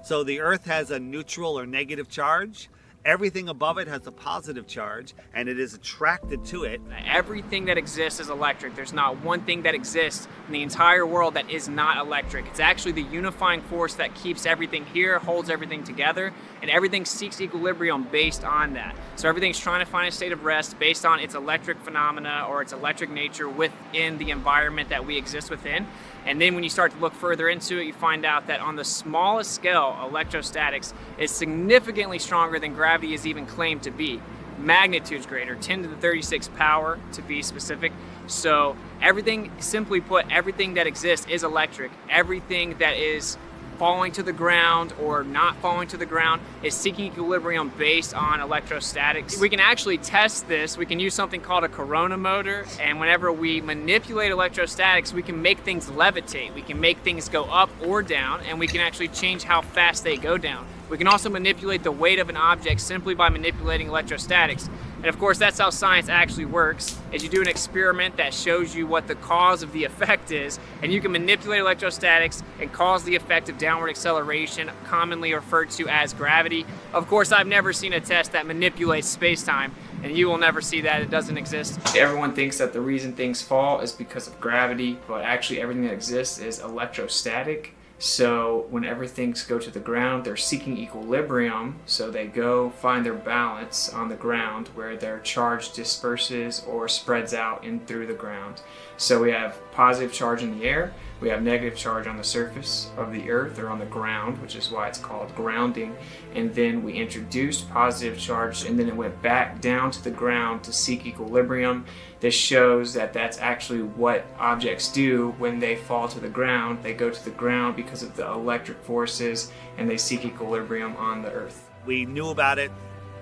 So the Earth has a neutral or negative charge. Everything above it has a positive charge, and it is attracted to it. Everything that exists is electric. There's not one thing that exists in the entire world that is not electric. It's actually the unifying force that keeps everything here, holds everything together, and everything seeks equilibrium based on that. So everything's trying to find a state of rest based on its electric phenomena or its electric nature within the environment that we exist within. And then when you start to look further into it, you find out that on the smallest scale, electrostatics is significantly stronger than gravity is even claimed to be. Magnitudes greater, 10 to the 36 power to be specific. So everything, simply put, everything that exists is electric. Everything that is falling to the ground or not falling to the ground is seeking equilibrium based on electrostatics. We can actually test this. We can use something called a corona motor, and whenever we manipulate electrostatics, we can make things levitate. We can make things go up or down, and we can actually change how fast they go down. We can also manipulate the weight of an object simply by manipulating electrostatics. And of course, that's how science actually works, is you do an experiment that shows you what the cause of the effect is, and you can manipulate electrostatics and cause the effect of downward acceleration, commonly referred to as gravity. Of course, I've never seen a test that manipulates space-time, and you will never see that. It doesn't exist. Everyone thinks that the reason things fall is because of gravity, but actually everything that exists is electrostatic. So whenever things go to the ground, they're seeking equilibrium, so they go find their balance on the ground where their charge disperses or spreads out in through the ground. So we have positive charge in the air, We have negative charge on the surface of the Earth or on the ground, which is why it's called grounding. And then we introduced positive charge, and then it went back down to the ground to seek equilibrium. This shows that that's actually what objects do when they fall to the ground. They go to the ground because of the electric forces, and they seek equilibrium on the Earth. We knew about it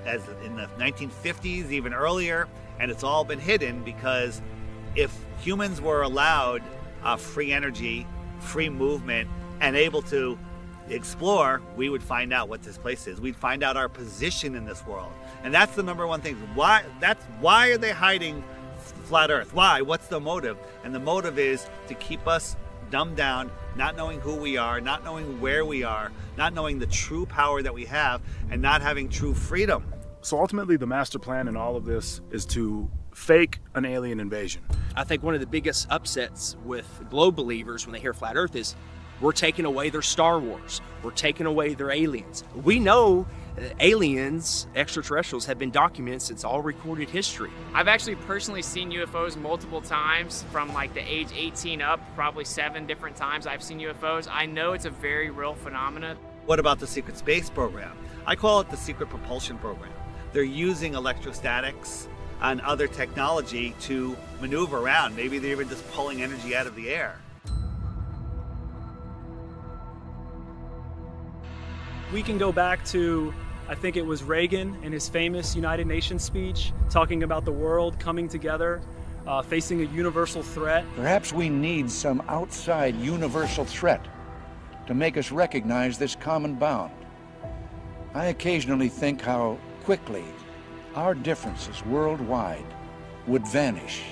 as in the 1950s, even earlier, and it's all been hidden because if humans were allowed free energy, free movement, and able to explore, we would find out what this place is. We'd find out our position in this world. And that's the number one thing. Why are they hiding flat Earth? Why? What's the motive? And the motive is to keep us dumbed down, not knowing who we are, not knowing where we are, not knowing the true power that we have, and not having true freedom. So ultimately, the master plan in all of this is to fake an alien invasion. I think one of the biggest upsets with globe believers when they hear flat Earth is we're taking away their Star Wars. We're taking away their aliens. We know aliens, extraterrestrials, have been documented since all recorded history. I've actually personally seen UFOs multiple times from like the age 18 up, probably 7 different times I've seen UFOs. I know it's a very real phenomenon. What about the secret space program? I call it the secret propulsion program. They're using electrostatics and other technology to maneuver around. Maybe they're even just pulling energy out of the air. We can go back to, I think it was Reagan in his famous United Nations speech, talking about the world coming together, facing a universal threat. Perhaps we need some outside universal threat to make us recognize this common bound. I occasionally think how quickly our differences worldwide would vanish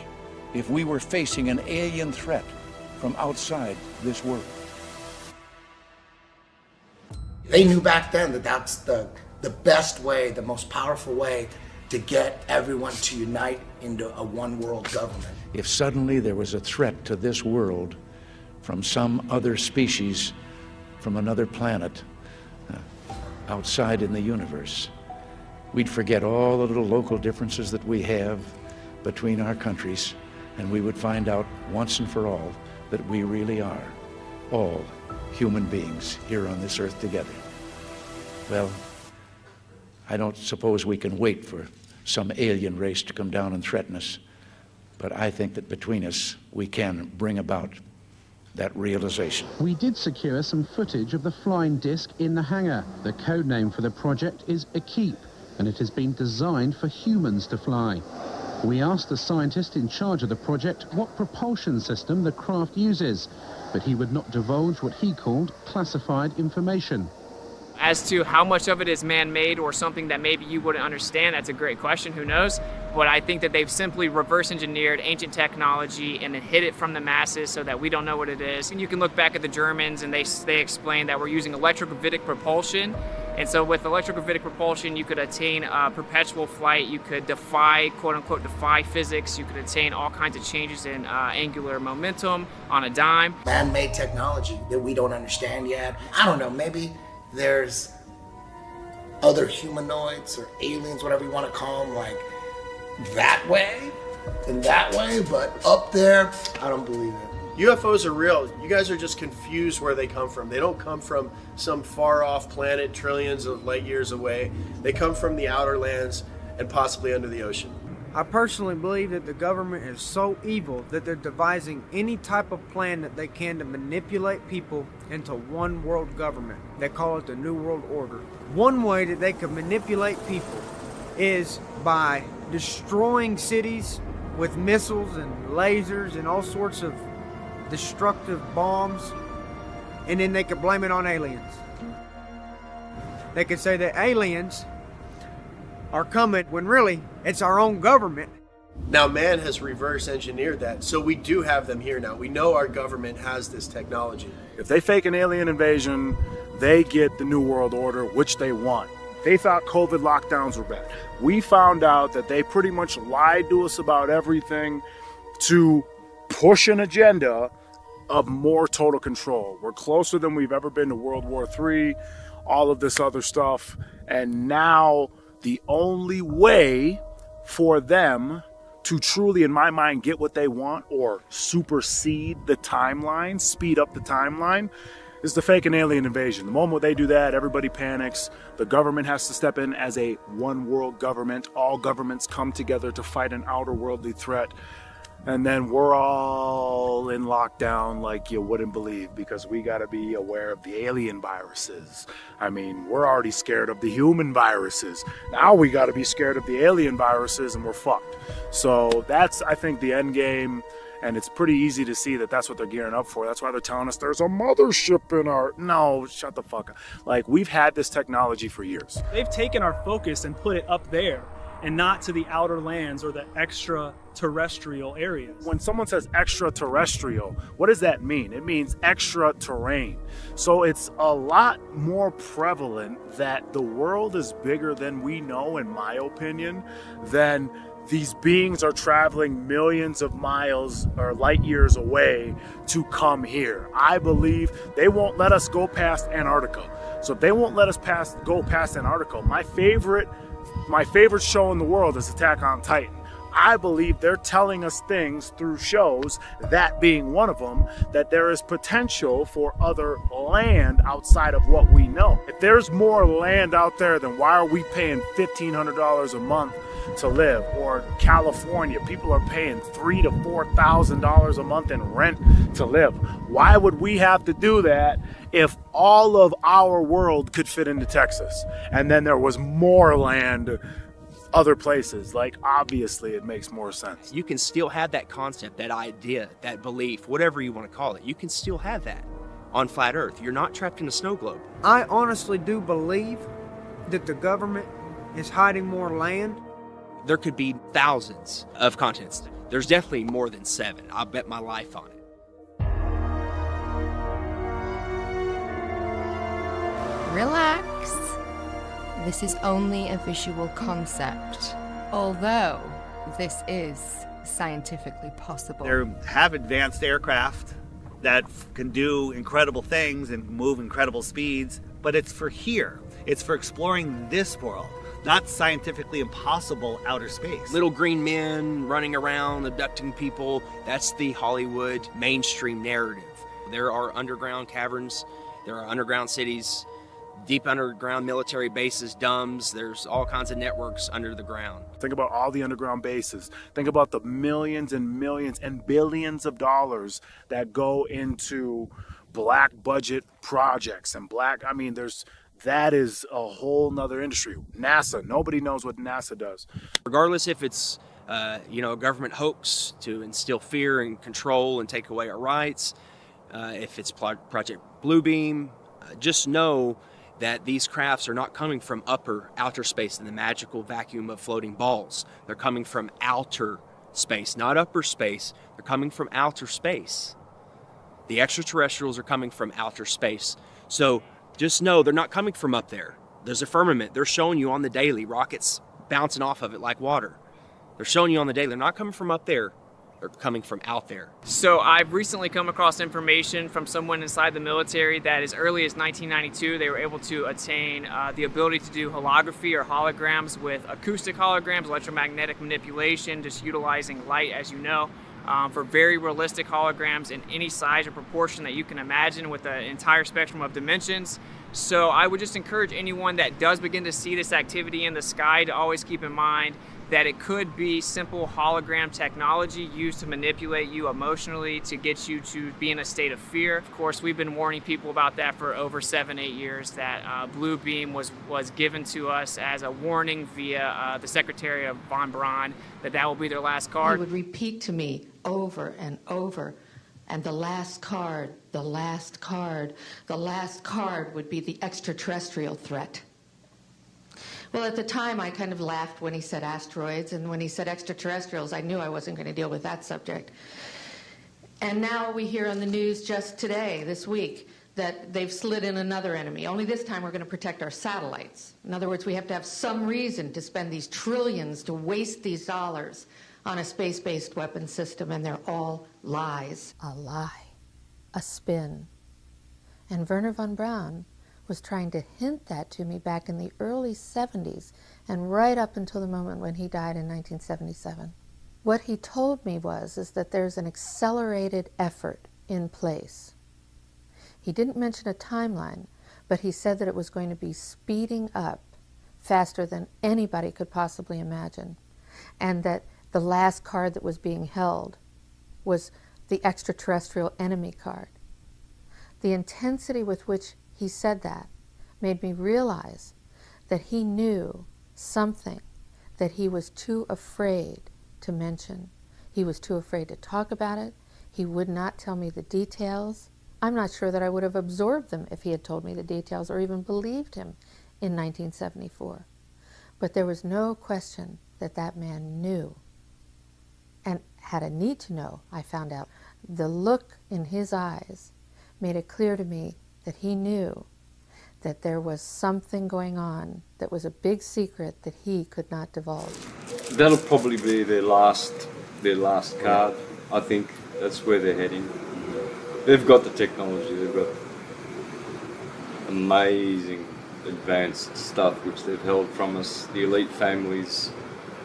if we were facing an alien threat from outside this world. They knew back then that that's the best way, the most powerful way to get everyone to unite into a one world government. If suddenly there was a threat to this world from some other species, from another planet, outside in the universe, we'd forget all the little local differences that we have between our countries, and we would find out once and for all that we really are all human beings here on this earth together. Well, I don't suppose we can wait for some alien race to come down and threaten us, but I think that between us we can bring about that realization. We did secure some footage of the flying disc in the hangar. The code name for the project is Keep, and it has been designed for humans to fly. We asked the scientist in charge of the project what propulsion system the craft uses, but he would not divulge what he called classified information. As to how much of it is man-made or something that maybe you wouldn't understand, that's a great question, who knows? But I think that they've simply reverse-engineered ancient technology and then hid it from the masses so that we don't know what it is. And you can look back at the Germans and they explain that we're using electrogravitic propulsion. And so with electrogravitic propulsion, you could attain perpetual flight, you could defy, quote-unquote, defy physics, you could attain all kinds of changes in angular momentum on a dime. Man-made technology that we don't understand yet. I don't know, maybe there's other humanoids or aliens, whatever you want to call them, like that way and that way, but up there, I don't believe it. UFOs are real. You guys are just confused where they come from. They don't come from some far-off planet trillions of light years away. They come from the outer lands and possibly under the ocean. I personally believe that the government is so evil that they're devising any type of plan that they can to manipulate people into one world government. They call it the New World Order. One way that they can manipulate people is by destroying cities with missiles and lasers and all sorts of destructive bombs, and then they could blame it on aliens. They could say that aliens are coming when really it's our own government. Now man has reverse engineered that, so we do have them here now. We know our government has this technology. If they fake an alien invasion, they get the New World Order, which they want. They thought COVID lockdowns were bad. We found out that they pretty much lied to us about everything to push an agenda of more total control. We're closer than we've ever been to World War III, all of this other stuff, and now the only way for them to truly, in my mind, get what they want or supersede the timeline, speed up the timeline, is the fake and alien invasion. The moment they do that, everybody panics. The government has to step in as a one world government. All governments come together to fight an outer worldly threat. And then we're all in lockdown like you wouldn't believe, because we got to be aware of the alien viruses. I mean, we're already scared of the human viruses. Now we got to be scared of the alien viruses, and we're fucked. So that's, I think, the end game. And it's pretty easy to see that that's what they're gearing up for. That's why they're telling us there's a mothership in our... No, shut the fuck up. Like, we've had this technology for years. They've taken our focus and put it up there and not to the outer lands or the extraterrestrial areas. When someone says extraterrestrial, what does that mean? It means extra terrain. So it's a lot more prevalent that the world is bigger than we know, in my opinion, than these beings are traveling millions of miles or light years away to come here. I believe they won't let us go past Antarctica. So if they won't let us go past Antarctica, my favorite show in the world is Attack on Titan. I believe they're telling us things through shows, that being one of them, that there is potential for other land outside of what we know. If there's more land out there, then why are we paying $1,500 a month to live? Or California, people are paying $3,000 to $4,000 a month in rent to live. Why would we have to do that if all of our world could fit into Texas and then there was more land other places? Like, obviously it makes more sense. You can still have that concept, that idea, that belief, whatever you want to call it. You can still have that on flat Earth. You're not trapped in a snow globe. I honestly do believe that the government is hiding more land. There could be thousands of continents. There's definitely more than 7. I'll bet my life on it. Relax. This is only a visual concept, although this is scientifically possible. They have advanced aircraft that can do incredible things and move incredible speeds, but it's for here. It's for exploring this world, not scientifically impossible outer space. Little green men running around, abducting people, that's the Hollywood mainstream narrative. There are underground caverns, there are underground cities, deep underground military bases, DUMBs, there's all kinds of networks under the ground. Think about all the underground bases. Think about the millions and millions and billions of dollars that go into black budget projects and that is a whole nother industry. NASA, nobody knows what NASA does. Regardless if it's a government hoax to instill fear and control and take away our rights, if it's Project Bluebeam, just know that these crafts are not coming from outer space in the magical vacuum of floating balls. They're coming from outer space, not upper space. They're coming from outer space. The extraterrestrials are coming from outer space. So just know they're not coming from up there. There's a firmament. They're showing you on the daily, rockets bouncing off of it like water. They're showing you on the daily. They're not coming from up there. They're coming from out there. So I've recently come across information from someone inside the military that as early as 1992, they were able to attain the ability to do holography or holograms with acoustic holograms, electromagnetic manipulation, just utilizing light, as you know, for very realistic holograms in any size or proportion that you can imagine with the entire spectrum of dimensions. So I would just encourage anyone that does begin to see this activity in the sky to always keep in mind that it could be simple hologram technology used to manipulate you emotionally to get you to be in a state of fear. Of course, we've been warning people about that for over 7-8 years, that Blue Beam was given to us as a warning via the Secretary of Von Braun, that will be their last card. He would repeat to me over and over, and the last card, the last card, the last card would be the extraterrestrial threat. Well, at the time, I kind of laughed when he said asteroids, and when he said extraterrestrials, I knew I wasn't going to deal with that subject. And now we hear on the news just today, this week, that they've slid in another enemy. Only this time we're going to protect our satellites. In other words, we have to have some reason to spend these trillions, to waste these dollars on a space-based weapon system, and they're all lies. A lie, a spin. And Wernher von Braun was trying to hint that to me back in the early 70s and right up until the moment when he died in 1977. What he told me is that there's an accelerated effort in place. He didn't mention a timeline, but he said that it was going to be speeding up faster than anybody could possibly imagine, and that the last card that was being held was the extraterrestrial enemy card. The intensity with which he said that made me realize that he knew something that he was too afraid to mention. He was too afraid to talk about it. He would not tell me the details. I'm not sure that I would have absorbed them if he had told me the details or even believed him in 1974. But there was no question that that man knew and had a need to know, I found out. The look in his eyes made it clear to me that he knew that there was something going on that was a big secret that he could not divulge. That'll probably be their last card. I think that's where they're heading. They've got the technology, they've got amazing advanced stuff which they've held from us, the elite families,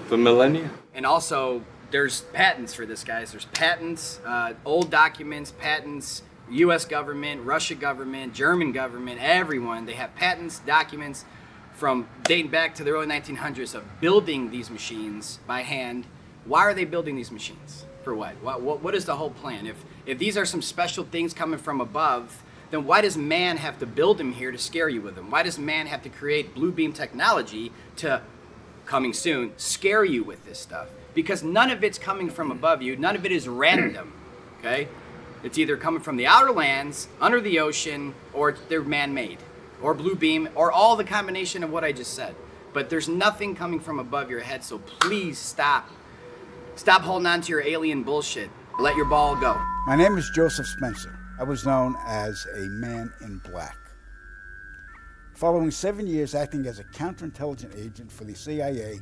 for millennia. And also, there's patents for this, guys. There's patents, old documents, patents, US government, Russia government, German government, everyone. They have patents, documents from dating back to the early 1900s of building these machines by hand. Why are they building these machines? For what? What is the whole plan? If these are some special things coming from above, then why does man have to build them here to scare you with them? Why does man have to create blue beam technology to, coming soon, scare you with this stuff? Because none of it's coming from above you. None of it is random, okay? It's either coming from the outer lands, under the ocean, or they're man-made, or blue beam, or all the combination of what I just said. But there's nothing coming from above your head, so please stop. Stop holding on to your alien bullshit. Let your ball go. My name is Joseph Spencer. I was known as a man in black. Following 7 years acting as a counterintelligence agent for the CIA,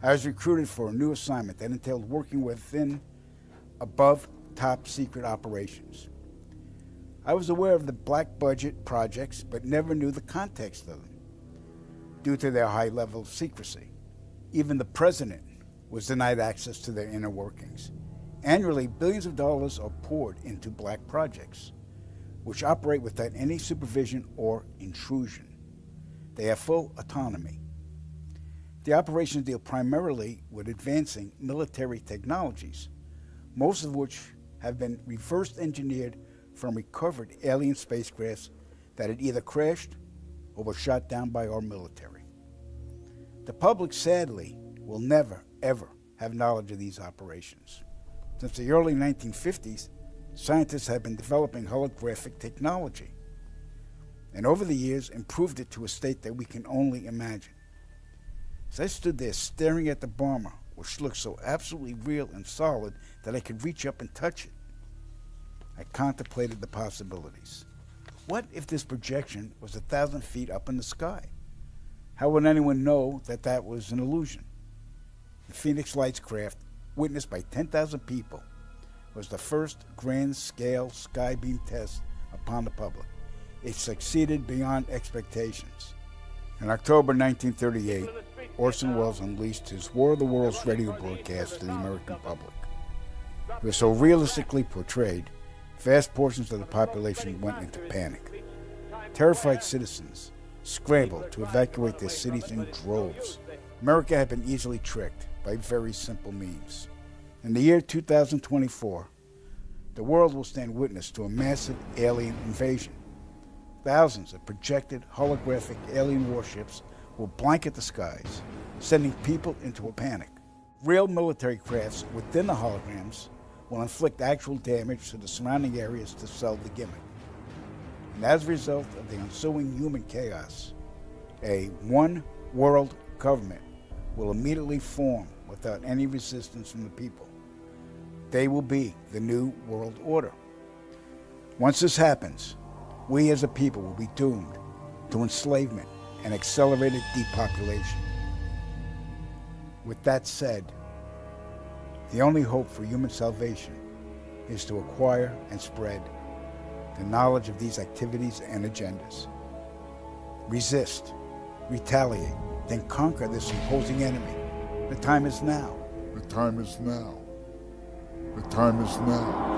I was recruited for a new assignment that entailed working within above top secret operations. I was aware of the black budget projects, but never knew the context of them due to their high level of secrecy. Even the president was denied access to their inner workings. Annually, billions of dollars are poured into black projects, which operate without any supervision or intrusion. They have full autonomy. The operations deal primarily with advancing military technologies, most of which have been reverse engineered from recovered alien spacecrafts that had either crashed or were shot down by our military. The public, sadly, will never, ever have knowledge of these operations. Since the early 1950s, scientists have been developing holographic technology, and over the years improved it to a state that we can only imagine. As I stood there staring at the bomber, which looked so absolutely real and solid that I could reach up and touch it, I contemplated the possibilities. What if this projection was 1,000 feet up in the sky? How would anyone know that that was an illusion? The Phoenix Lights craft, witnessed by 10,000 people, was the first grand-scale skybeam test upon the public. It succeeded beyond expectations. In October 1938, Orson Welles unleashed his War of the Worlds radio broadcast to the American public. It was so realistically portrayed, vast portions of the population went into panic. Terrified citizens scrambled to evacuate their cities in droves. America had been easily tricked by very simple means. In the year 2024, the world will stand witness to a massive alien invasion. Thousands of projected holographic alien warships will blanket the skies, sending people into a panic. Real military crafts within the holograms will inflict actual damage to the surrounding areas to sell the gimmick. And as a result of the ensuing human chaos, a one-world government will immediately form without any resistance from the people. They will be the new world order. Once this happens, we as a people will be doomed to enslavement and accelerated depopulation. With that said, the only hope for human salvation is to acquire and spread the knowledge of these activities and agendas. Resist, retaliate, then conquer this imposing enemy. The time is now. The time is now. The time is now.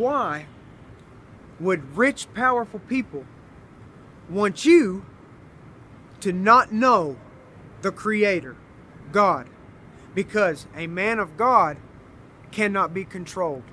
Why would rich, powerful people want you to not know the Creator, God? Because a man of God cannot be controlled.